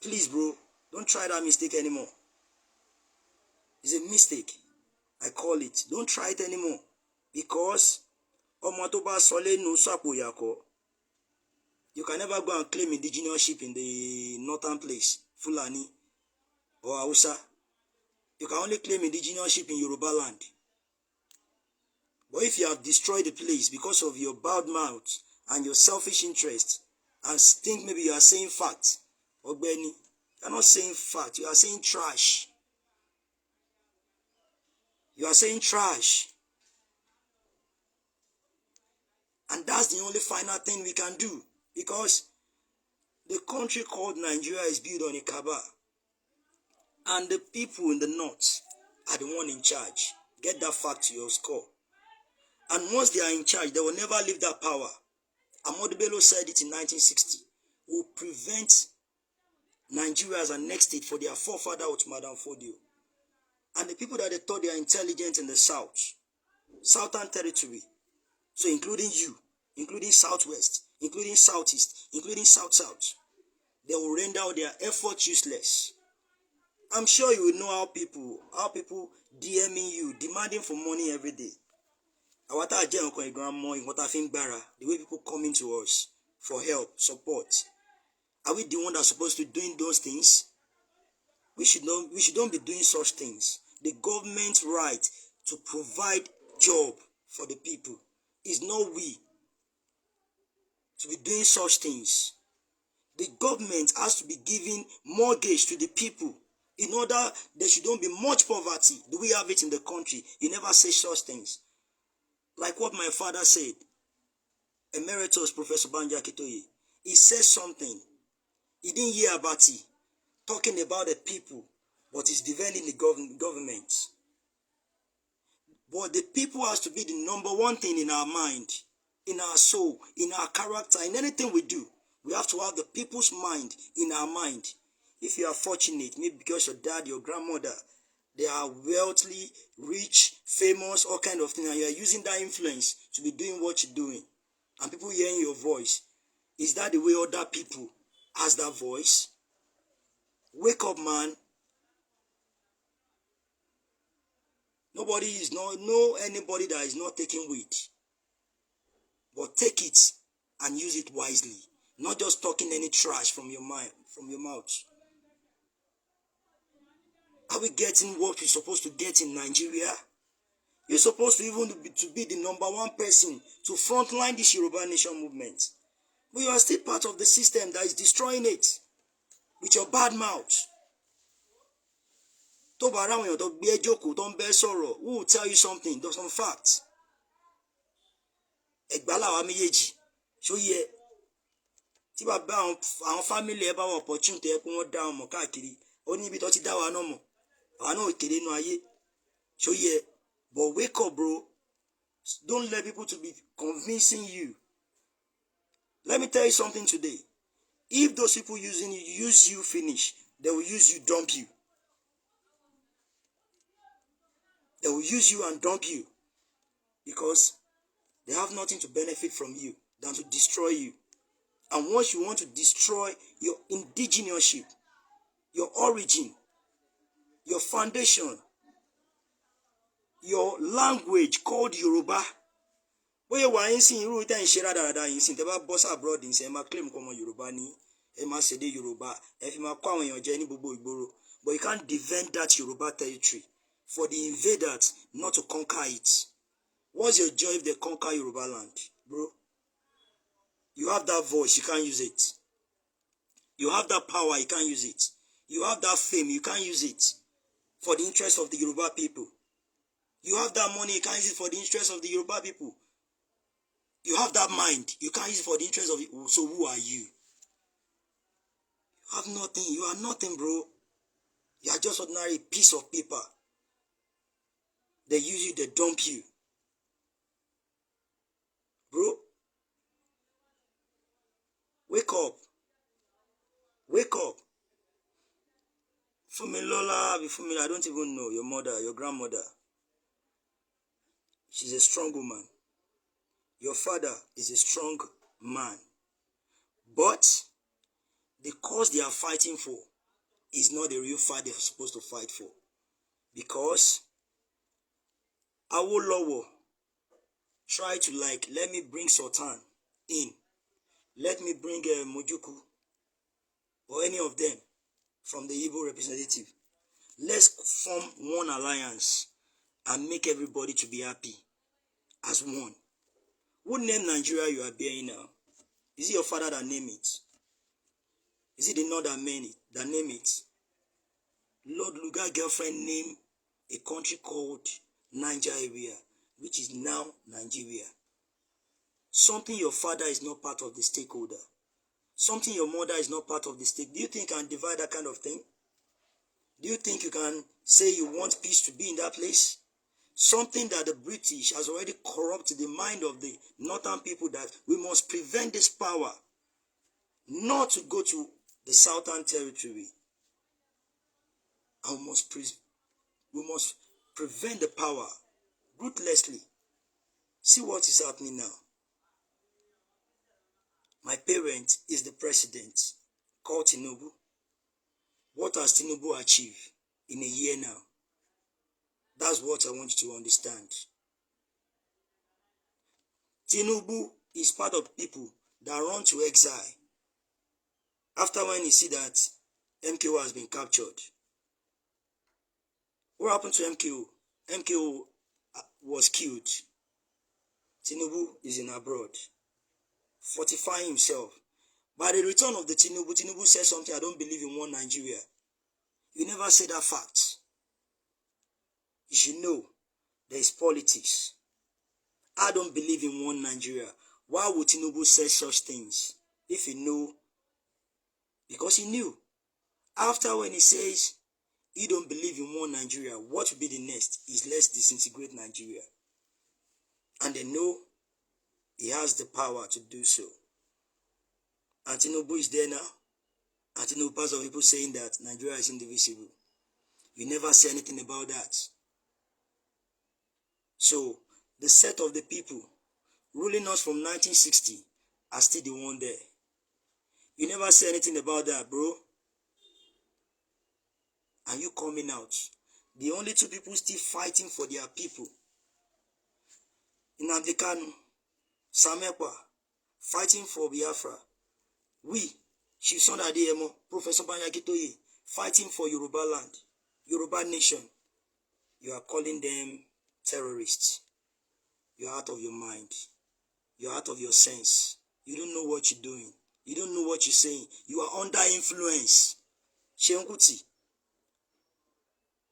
Please, bro, don't try that mistake anymore. It's a mistake. I call it. Don't try it anymore. Because ọmọ tó bá sọ lẹ́nu sàpò yàkọ́. You can never go and claim indigenousship in the northern place, Fulani or Hausa. You can only claim indigenousship in Yoruba land. But if you have destroyed the place because of your bad mouth and your selfish interest, and think maybe you are saying fact, Ogbeni, you are not saying fact, you are saying trash. You are saying trash. And that's the only final thing we can do. Because the country called Nigeria is built on a Kaaba. And the people in the north are the one in charge. Get that fact to your score. And once they are in charge, they will never leave that power. Ahmadu Bello said it in 1960. Will prevent Nigeria as a next state for their forefather Madam Fodio. And the people that they thought they are intelligent in the south, southern territory, so including you, including southwest, including southeast, including south-south, they will render their efforts useless. I'm sure you will know how people DMing you, demanding for money every day. The way people coming to us for help, support. Are we the one that's supposed to be doing those things? We should don't be doing such things. The government's right to provide job for the people is not we to be doing such things. The government has to be giving mortgage to the people in order there should not be much poverty. Do we have it in the country? You never say such things. Like what my father said, Emeritus Professor Banja Kitoye, he says something. He didn't hear about it, talking about the people, but he's defending the government. But the people has to be the number one thing in our mind, in our soul, in our character, in anything we do. We have to have the people's mind in our mind. If you are fortunate, maybe because your dad, your grandmother, they are wealthy, rich, famous, all kind of things, and you are using that influence to be doing what you're doing, and people hearing your voice. Is that the way other people has that voice? Wake up, man. Nobody is not know anybody that is not taking weed, but take it and use it wisely. Not just talking any trash from your mind, from your mouth. Are we getting what we're supposed to get in Nigeria? You're supposed to even be the number one person to frontline this Yoruba Nation movement. But you are still part of the system that is destroying it with your bad mouth. Who will tell you something? There's some facts. So yeah. Tí bàbá àwọn family ẹ bá wọn opportunity ẹ kó wọn dá ọmọ káàkiri ó ní ibi tó ti dá wa náà mọ̀ àwa náà kéde inú ayé so yeah, but wake up, bro. Don't let people to be convincing you. Let me tell you something today. If those people use you finish, they will use you, dump you. They will use you and dump you because they have nothing to benefit from you than to destroy you. And once you want to destroy your indigeneousship, your origin, your foundation, your language called Yoruba, where you are in sin, you in share that in sin, the boss abroad in say, claim come Yoruba ni, say Yoruba, if you are your journey, but you can't defend that Yoruba territory for the invaders not to conquer it. What's your joy if they conquer Yoruba land, bro? You have that voice, you can't use it. You have that power, you can't use it. You have that fame, you can't use it for the interest of the Yoruba people. You have that money, you can't use it for the interest of the Yoruba people. You have that mind, you can't use it for the interest of it. So who are you? You have nothing, you are nothing, bro. You are just ordinary piece of paper. They use you, they dump you. Bro, wake up. Wake up. Fumilola, I don't even know your mother, your grandmother. She's a strong woman. Your father is a strong man. But the cause they are fighting for is not the real fight they're supposed to fight for. Because Awolowo tried to let me bring Sultan in. Let me bring Mojuku or any of them from the Igbo representative. Let's form one alliance and make everybody to be happy as one. Who named Nigeria you are bearing now? Is it your father that named it? Is it the Lord that named it? Lord Lugard girlfriend named a country called Nigeria, which is now Nigeria. Something your father is not part of the stakeholder. Something your mother is not part of the stake. Do you think you can divide that kind of thing? Do you think you can say you want peace to be in that place? Something that the British has already corrupted the mind of the northern people, that we must prevent this power not to go to the southern territory. And we must prevent the power ruthlessly. See what is happening now. My parent is the president, called Tinubu. What has Tinubu achieved in a year now? That's what I want you to understand. Tinubu is part of people that run to exile after when he see that MKO has been captured. What happened to MKO? MKO was killed. Tinubu is in abroad, fortifying himself. By the return of the Tinubu said something: I don't believe in one Nigeria. You never say that fact. You should know there is politics. I don't believe in one Nigeria. Why would Tinubu say such things if he knew? Because he knew. After when he says he don't believe in one Nigeria, what will be the next is let's disintegrate Nigeria. And they know he has the power to do so. And Tinubu is there now. And Tinubu part of people saying that Nigeria is indivisible. You never say anything about that. So the set of the people ruling us from 1960 are still the one there. You never say anything about that, bro. And you coming out. The only two people still fighting for their people. Nnamdi Kanu, Samekwa, fighting for Biafra. We, Chief Sunday Adeyemo, Professor Banyakitoye, fighting for Yoruba land, Yoruba Nation. You are calling them terrorists. You are out of your mind. You are out of your sense. You don't know what you're doing. You don't know what you're saying. You are under influence. Seun Kuti.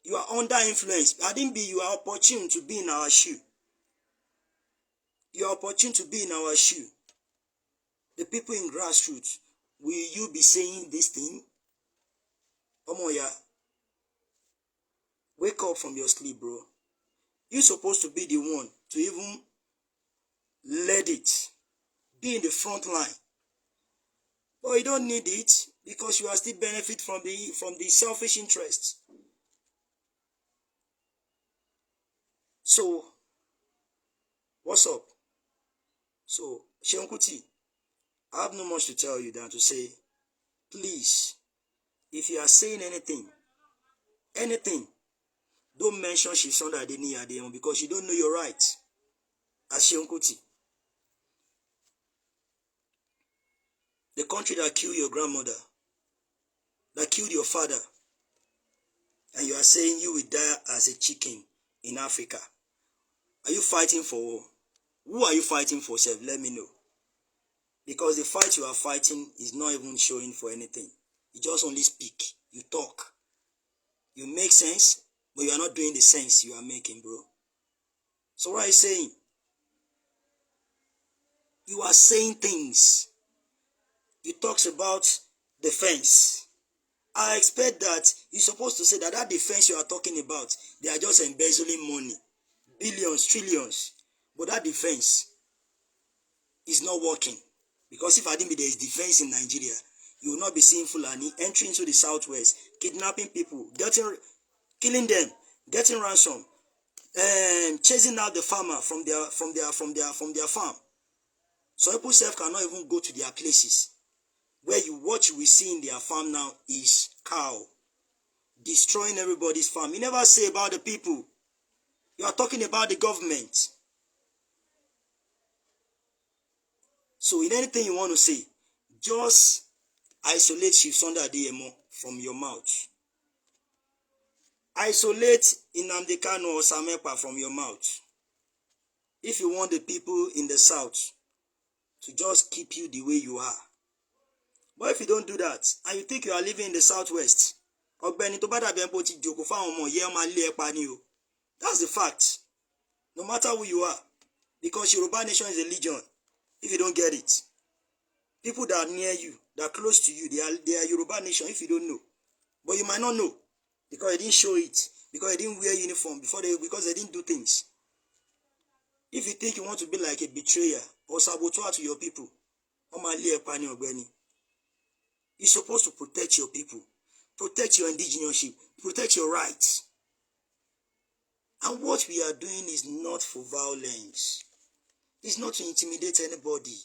You are under influence. I didn't be, you are opportune to be in our shoe. You are opportune to be in our shoe. The people in grassroots, will you be saying this thing? Omoya, wake up from your sleep, bro. You're supposed to be the one to even lead it. Be in the front line. But you don't need it because you are still benefit from the selfish interests. So, what's up? So, Seun Kuti, I have no much to tell you than to say, please, if you are saying anything, don't mention Chief Sunday Adeyemo because you don't know your right as Seun Kuti. The country that killed your grandmother, that killed your father, and you are saying you will die as a chicken in Africa. Are you fighting for? Who are you fighting for, sef? Let me know. Because the fight you are fighting is not even showing for anything. You just only speak. You talk. You make sense, but you are not doing the sense you are making, bro. So what are you saying? You are saying things. You talks about defense. I expect that you're supposed to say that defense you are talking about, they are just embezzling money. Billions, trillions. But that defense is not working. Because if I didn't be there is defense in Nigeria, you will not be seeing Fulani entering into the southwest, kidnapping people, killing them, getting ransom, chasing out the farmer from their farm. So people self cannot even go to their places. What you will see in their farm now is cow destroying everybody's farm. You never say about the people. You are talking about the government. So in anything you want to say, just isolate Chief Sunday Adeyemo from your mouth. Isolate Nnamdi Kanu or Samepa from your mouth. If you want the people in the south to just keep you the way you are. But if you don't do that, and you think you are living in the southwest, ọ̀gbẹ́ni tó bá dàbí ẹnpọ ti jòkó fáwọn ọmọ yẹ máa lé ẹ pa ni o. That's the fact. No matter who you are, because Yoruba Nation is a legion. If you don't get it, people that are near you, that are close to you, they are Yoruba Nation. If you don't know, but you might not know because they didn't show it, because they didn't wear uniform because they didn't do things. If you think you want to be like a betrayer or saboteur to your people, you're supposed to protect your people, protect your indigeneity, protect your rights. And what we are doing is not for violence. It's not to intimidate anybody.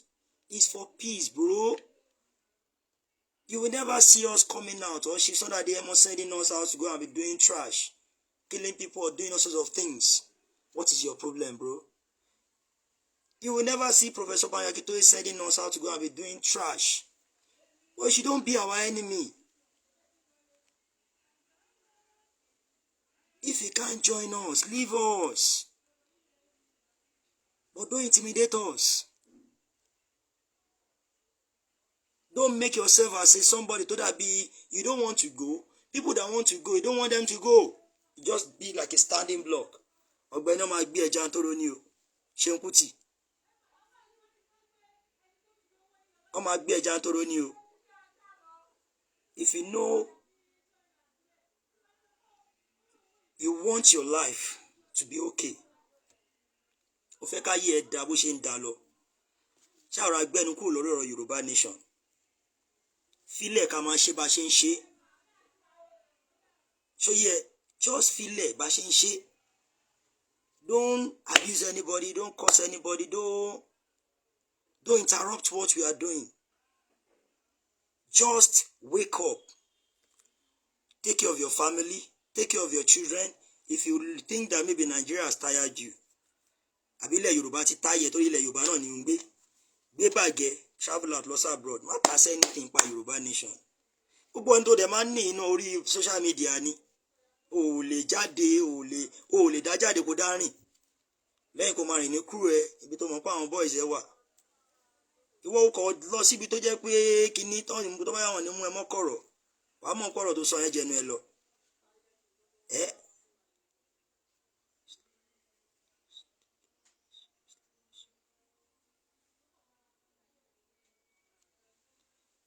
It's for peace, bro. You will never see us coming out or Chief Sunday Adeyemo sending us out to go and be doing trash, killing people or doing all sorts of things. What is your problem, bro? You will never see Professor Banyakito sending us out to go and be doing trash. Well, you don't be our enemy. If you can't join us, leave us. But don't intimidate us. Don't make yourself as somebody to that be, you don't want to go. People that want to go, you don't want them to go. You just be like a standing block. Ọ̀gbẹ́ni ọmọ agbe ẹja ntoro ni o. Seun kuti. Ọmọ agbe ẹja ntoro ni o. If you know you want your life to be okay, o fẹ́ ká yé ẹ dá bó ṣe ń dá lọ. Ṣá ọ̀rọ̀ agbẹnu kúrò lórí ọ̀rọ̀ Yoruba Nation. Fílẹ̀ ká máa ṣe bá ṣe ń ṣe. So yeah, just fílẹ̀ bá ṣe ń ṣe. Don't abuse anybody, don't curse anybody, don't interrupt what we are doing. Just wake up. Take care of your family, take care of your children. If you think that maybe Nigeria has tired you, àbí ilẹ̀ Yorùbá ti táyẹ̀ torí ilẹ̀ Yorùbá náà ni ń gbé bàgẹ́, travel out, loss abroad, má pass anything pa Yoruba Nation. Gbogbo ohun tó dẹ̀ máa ń ní iná orí social media ni. O ò lè jáde, o ò lè dá jáde kó dá rìn. Lẹ́yìn kó máa rìn ní crew ẹ, ibi tó mọ̀ pé àwọn boys ẹ wà. Ìwọ kò lọ síbi tó jẹ́ pé kíní tó bá yà wọ́n ní mú ẹ mọ́ kọ̀rọ̀. Wàá mọ̀ kọ̀rọ̀ tó sọ yẹn jẹnu ẹ lọ.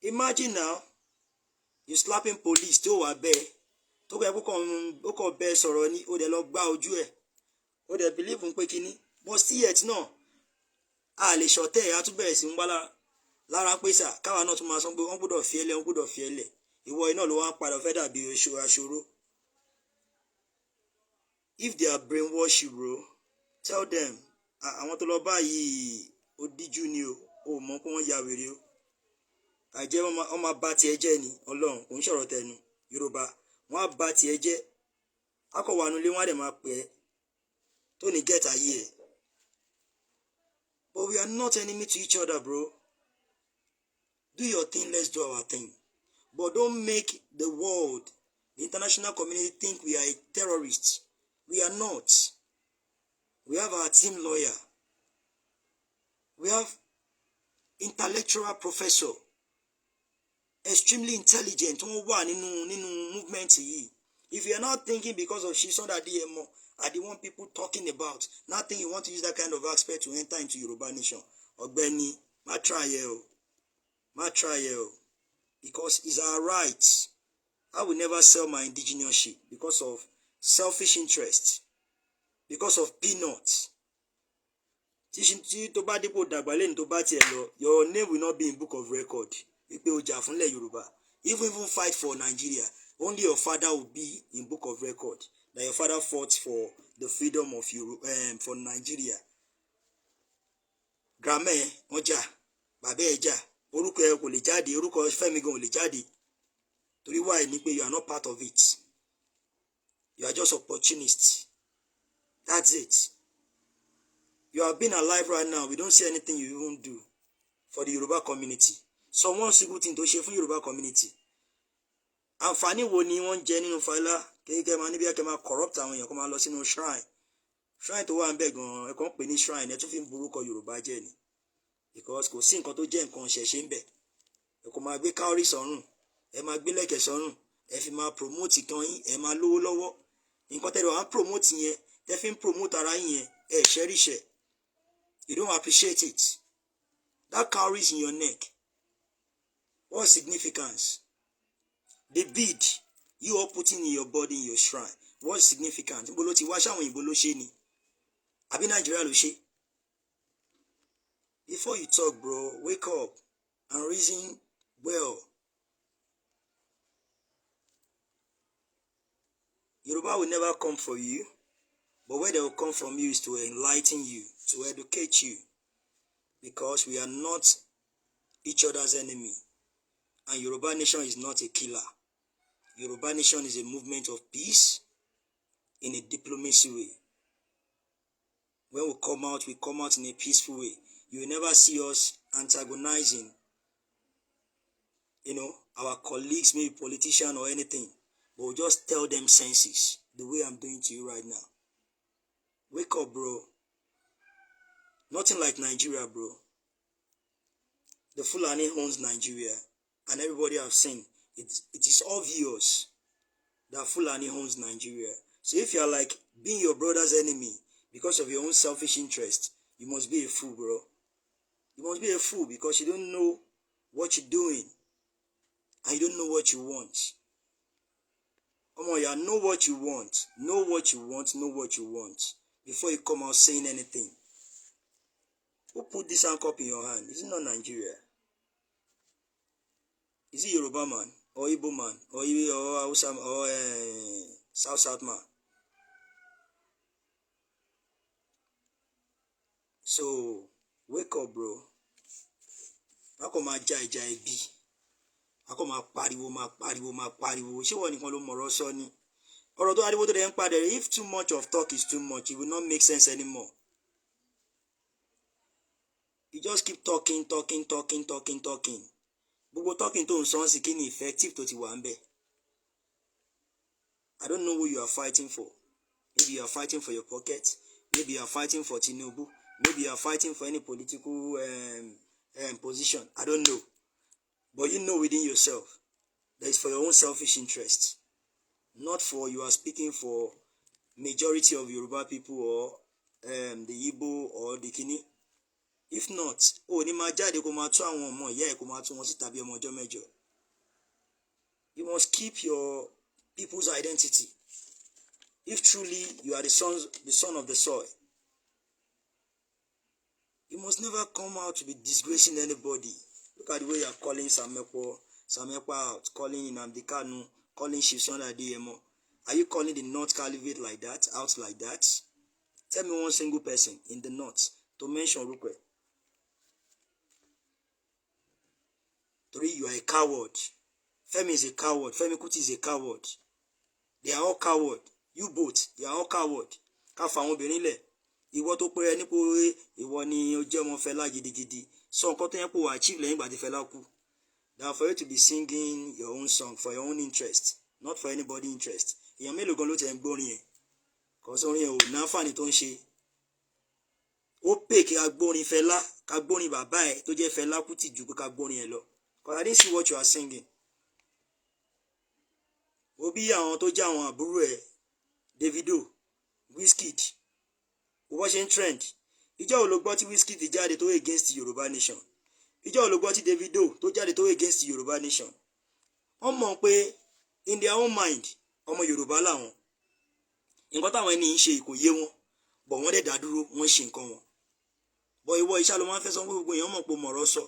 Imagine now, you slapping police tó wà bẹ́ẹ̀. Tó kẹ́ ó kọ̀ bẹ́ẹ̀ sọ̀rọ̀ ni, ó dẹ̀ lọ gbá ojú ẹ̀. Ó dẹ̀ believe pé kíní. But still yet náà, a lè ṣọ̀tẹ̀ ẹ̀ á tún bẹ̀rẹ̀ sí ń wá lára pé sà káwa náà tún máa sọ pé wọ́n gbọ́dọ̀ fi ẹlẹ̀, wọ́n gbọ́dọ̀ fi ẹlẹ̀. Ìwọ iná ló wá padà fẹ́ dàbí aṣòro. If they are brainwash you, bro, tell them, àwọn tó lọ báyìí ó díjú ni o mọ̀ pé wọ́n ya wèrè o. Àjẹ́ wọ́n máa bá tiẹ̀ jẹ́ ni Ọlọ́run kò ń sọ̀rọ̀ tẹnu Yorùbá. Wọ́n á bá tiẹ̀ jẹ́. Akọ̀wà nulẹ̀ wọ́n á dẹ̀ máa pẹ́ tó ní get ayé ẹ̀. But we are not enemy to each other, bro. Do your thing, let's do our thing. But don't make the world, the international community think we are a terrorist. We are not. We have our team lawyer. We have intellectual professor, extremely intelligent, nínú movement yìí. If you are not thinking because of Seun Adeyemo are the one people talking about, not think you want to use that kind of aspect to enter into Yoruba Nation, Ọ̀gbẹ́ni, má try o, because it's our right. I will never sell my indigenousship because of selfish interest, because of peanuts. Tó bá dípò dàgbà lẹ́yìn tó bá tiẹ̀ lọ, your name will not be in book of record. Wípé o jà fúnlẹ̀ Yorùbá. Even fight for Nigeria, only your father will be in book of record. That your father fought for the freedom of for Nigeria. Grandma ẹ̀ wọ́n jà, bàbá ẹ̀ jà, orúkọ ẹ̀ kò lè jáde, orúkọ Fẹ́mi gan ò lè jáde. Torí why ni pé you are not part of it. You are just opportunists. That's it. You have been alive right now. We don't see anything you even do for the Yoruba community. So one single thing to ṣe fún Yoruba community. Àǹfààní wo ni wọ́n jẹ nínú fàílà kéèké máa níbi ẹ̀kẹ́ máa corrupt àwọn èèyàn kó máa lọ sínú shrine. Shrine tó wà ń bẹ̀ gan-an ẹ̀kọ́ ń pè ní shrine ẹ̀ tún fi ń burúkọ Yorùbá jẹ́ ni. Because kò sí nǹkan tó jẹ́ nǹkan ṣẹ̀ṣẹ̀ ń bẹ̀. Ẹ kò máa gbé káórì sọ́rùn, ẹ máa gbé lẹ́kẹ̀ sọ́rùn, ẹ fi máa promote kan yín, ẹ máa lówó lọ́wọ́. Nǹkan tẹ́lẹ̀ wá ń promote yẹn, tẹ́ fi ń promote ara yín yẹn, ẹ ṣẹ́ríṣẹ́. You don't appreciate it. That cowrie is in your neck. What significance? The bead you are putting in your body in your shrine. What significance? Ibo ló ti wá ṣáwọn òyìnbó ló ṣe ni? Àbí Nàìjíríà ló ṣe? Before you talk, bro, wake up and reason well. Yoruba will never come for you, but where they will come from you is to enlighten you, to educate you, because we are not each other's enemy. And Yoruba Nation is not a killer. Yoruba Nation is a movement of peace in a diplomacy way. When we come out in a peaceful way. You will never see us antagonizing, our colleagues, maybe politician or anything. But we'll just tell them senses, the way I'm doing to you right now. Wake up, bro. Nothing like Nigeria, bro. The Fulani owns Nigeria. And everybody have seen, it is obvious that Fulani owns Nigeria. So if you are like being your brother's enemy because of your own selfish interest, you must be a fool, bro. You must be a fool because you don't know what you're doing. And you don't know what you want. Come on, you know what you want. Know what you want, know what you want. Before you come out saying anything. Who put this handcuff in your hand? Is it not Nigeria? Is it Yoruba man? Or Igbo man? Or Hausa or South man? So, wake up, bro. Ako ma jai bi. Ako ma pariwo. Ṣé wọ́n nìkan ló mọ̀rọ̀ sọ ni? Ọ̀rọ̀ tó ariwo tó dẹ̀ ń padà, if too much of talk is too much, it will not make sense anymore. You just keep talking. Gbogbo talking tó ń sọ sí kí ni effective tó ti wà ń bẹ̀. I don't know who you are fighting for. Maybe you are fighting for your pocket. Maybe you are fighting for Tinubu. Maybe you are fighting for any political position. I don't know. But you know within yourself that it's for your own selfish interest. Not for you are speaking for majority of Yoruba people or the Igbo or the Kini. If not, ni máa jáde kó máa tú àwọn ọmọ ìyá ẹ̀ kó máa tú wọn síta bí ọmọ ọjọ́ mẹ́jọ. You must keep your people's identity. If truly you are the son of the soil, you must never come out to be disgracing anybody. Look at the way you are calling Samepa out, calling Nnamdi Kanu, calling Seun Adeyemo. Are you calling the North Caliphate like that, out like that? Tell me one single person in the North to mention Rukwe. 3, you are a coward. Femi is a coward. Femi Kuti is a coward. They are all coward. You both, you are all coward. Ká fà àwọn obìnrin lẹ̀. Ìwọ tó pé ẹni pé ìwọ ni ó jẹ́ ọmọ Fẹlá gidigidi. Sọ nǹkan tó yẹ kó achieve lẹ́yìn ìgbà tí Fẹlá kú. Now for you to be singing your own song for your own interest, not for anybody interest. Èèyàn mélòó gan ló tẹ̀ ń gbórin yẹn? Cause orin yẹn ò náfààní tó ń ṣe. ó pè kí ká gbórin Fẹlá, ká gbórin bàbá ẹ̀ tó jẹ́ Fẹlá Kútì ju pé ká gbórin ẹ̀ lọ. Because I didn't see what you are singing. Ó bí àwọn tó jẹ́ àwọn àbúrò ẹ̀ Davido, Wizkid, ó bọ́ ṣe ń trend. Ìjọ́ wo ló gbọ́ tí Wizkid jáde tó against Yoruba Nation? Ìjọ́ wo ló gbọ́ tí Davido tó jáde tó against Yoruba Nation? Wọ́n mọ̀ pé in their own mind ọmọ Yorùbá làwọn. Nǹkan táwọn ẹni ń ṣe kò yé wọn, bọ̀ wọ́n dẹ̀ dá dúró, wọ́n ṣe nǹkan wọn. Bọ̀ ìwọ iṣẹ́ ló máa ń fẹ́ sọ pé gbogbo èèyàn mọ̀ pé mọ̀rọ̀ sọ.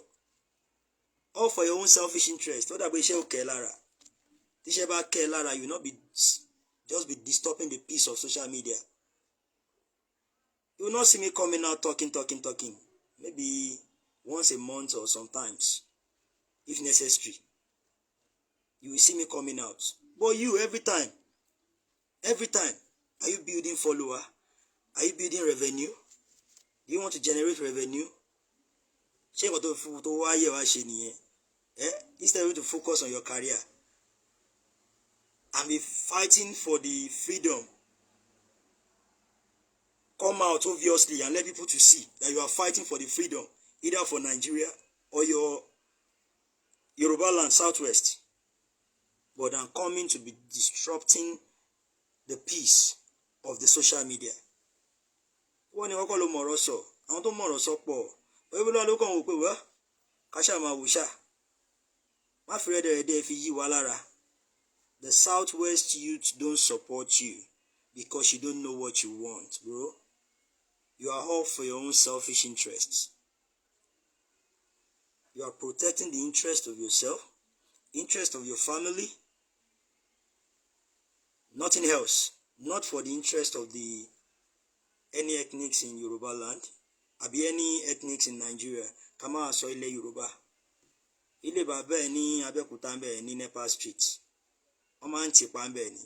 All for your own selfish interest. Ó dàbí iṣẹ́ ò kẹ́ lára. Tíṣẹ́ bá kẹ́ lára, you not be just be disturbing the peace of social media. You will not see me coming out talking. Maybe once a month or sometimes, if necessary. You will see me coming out. But you, every time, are you building follower? Are you building revenue? Do you want to generate revenue? Ṣé nǹkan tó wáyé wá ṣe nìyẹn? Instead of to focus on your career and be fighting for the freedom, come out obviously and let people to see that you are fighting for the freedom, either for Nigeria or your Yoruba land, Southwest. But I'm coming to be disrupting the peace of the social media. Wọ́n ní wọ́n kọ́ ló mọ̀rọ̀ sọ, àwọn tó mọ̀rọ̀ sọ pọ̀. Bẹ́ẹ̀ ló kàn wò pé wá, káṣá máa wò ṣá. Má fi rẹ́dẹ̀rẹ́dẹ́ fi yí wa lára. The Southwest youth don't support you because you don't know what you want, bro. You are all for your own selfish interests. You are protecting the interest of yourself, interest of your family, nothing else. Not for the interest of any ethnics in Yoruba land, àbí any ethnics in Nigeria. Ká máa sọ ilẹ̀ Yorùbá. Ilé bàbá ẹ̀ ní Abẹ́òkúta ń bẹ̀ ní Nepa Street. Wọ́n máa ń tìpa ń bẹ̀ ni.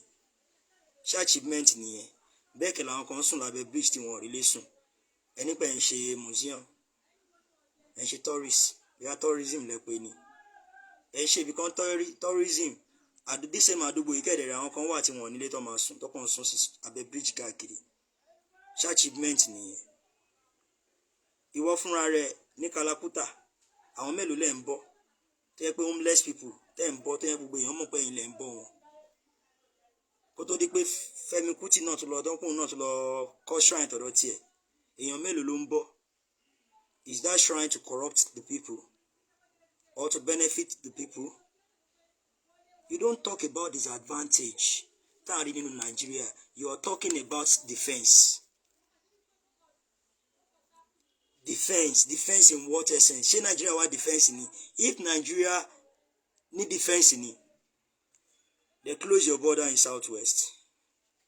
Ṣé achievement nìyẹn? Bẹ́ẹ̀ kẹ́ làwọn kan sùn lábẹ́ bridge tí wọ́n rí lé sùn. Ẹni pé ń ṣe museum, ẹ̀ ń ṣe tourist, bóyá tourism lẹ pé ni. Ẹ̀ ń ṣe ibi kan tourism. Àdúgbò sẹ́mu àdúgbò ìkẹ́dẹ̀rẹ̀ àwọn kan wà tí wọ́n nílé tó máa sùn, tó kàn sùn sí abẹ́ bridge káàkiri. Ṣé achievement nìyẹn? Ìwọ fúnra rẹ̀ ní Kalakuta, àwọn mélòó lẹ́ ń bọ́? Tó yẹ pé homeless people tẹ́ ń bọ́, tó yẹ gbogbo èèyàn mọ̀ pé ẹ̀yin lẹ́ ń bọ́ wọn. Kó tó di pé Fẹ́mi Kuti náà tó lọ dọ́kùnrin náà tó lọ kọ́ shrine tọ̀dọ̀ tiẹ̀. Èèyàn mélòó ló ń bọ́? Is that shrine to corrupt the people or to benefit the people? You don't talk about disadvantage. Tá a rí nínú Nigeria, you are talking about defense. Defense in what essence? Ṣé Nigeria wá defense ni? If Nigeria need defense ni, they close your border in Southwest.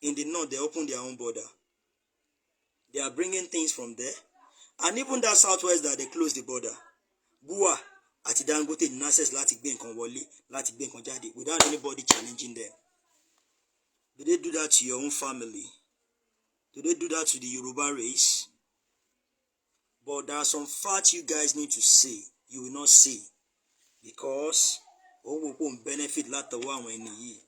In the north, they open their own border. They are bringing things from there. And even that Southwest that they close the border, Bua àti Dangote ní access láti gbé nǹkan wọlé, láti gbé nǹkan jáde without anybody challenging them. Do they do that to your own family? Do they do that to the Yoruba race? But there are some facts you guys need to say. You will not say. Because ó won't benefit látọwọ́ àwọn ẹni yìí.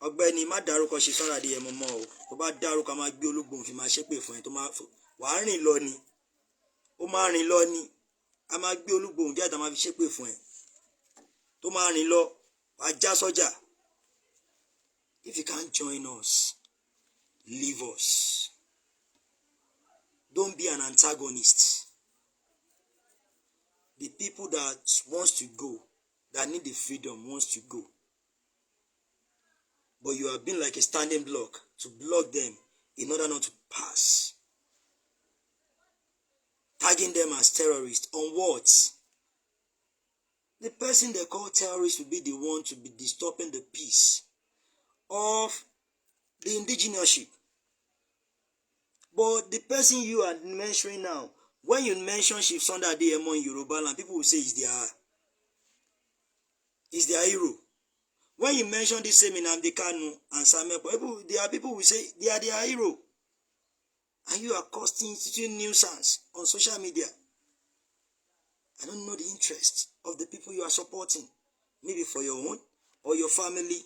Ọ̀gbẹ́ni má dárúkọ ṣe sọ́ra di ẹmọ mọ́ o. Tó bá dárúkọ máa gbé ológun fi máa ṣépè fún ẹ tó máa wàá rìn lọ ni. Ó máa rìn lọ ni. A máa gbé olúgbòhùn jáde a máa fi ṣépè fún ẹ. Tó máa rìn lọ, wàá já sọ́jà. If you can't join us, leave us. Don't be an antagonist. The people that wants to go, that need the freedom, wants to go. But you have been like a standing block to block them in order not to pass. Tagging them as terrorists on what? The person they call terrorist will be the one to be disturbing the peace of the indigeneurship. But the person you are mentioning now, when you mention Chief Sunday Adeyemo in Yoruba land, people will say is their hero. When you mention this same in Nnamdi Kanu and Samuel, there are people who say they are their hero. And you are constituting nuisance on social media. I don't know the interest of the people you are supporting. Maybe for your own, or your family,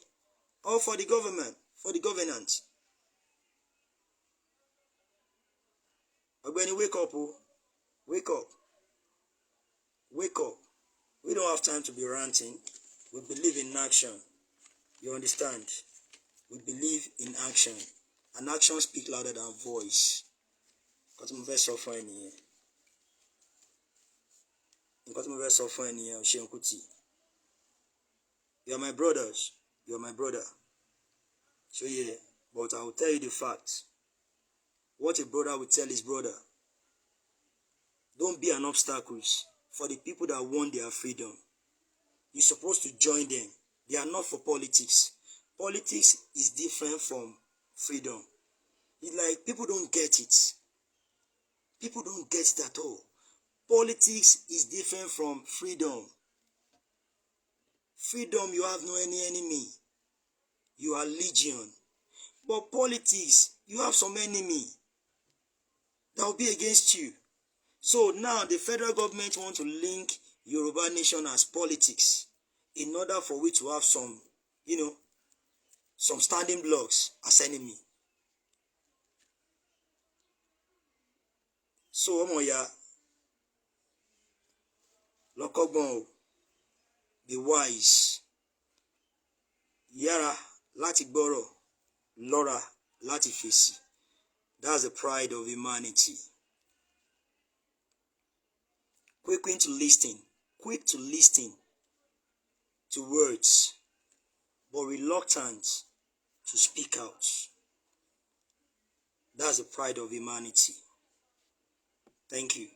or for the government, for the governance. Ọ̀gbẹ́ni, wake up, oh. Wake up. Wake up. We don't have time to be ranting. We believe in action. You understand? We believe in action. And action speaks louder than voice. Nǹkan tí mo fẹ́ sọ fún ẹ nìyẹn. Nǹkan tí mo fẹ́ sọ fún ẹ nìyẹn, Seun Kuti. You are my brothers. You are my brother. So yeah, but I will tell you the fact. What a brother will tell his brother. Don't be an obstacle for the people that want their freedom. You're supposed to join them. They are not for politics. Politics is different from freedom. It's like people don't get it. People don't get it at all. Politics is different from freedom. Freedom, you have no any enemy. You are legion. But politics, you have some enemy that will be against you. So now the federal government want to link Yoruba Nation as politics in order for we to have some, some standing blocks as enemy. So ọmọ ya lọ́kọ́gbọ́n o, be wise, yára láti gbọ́rọ̀, lọ́ra láti fèsì. That's the pride of humanity. Quick to listen to words, but reluctant to speak out. That's the pride of humanity. Thank you.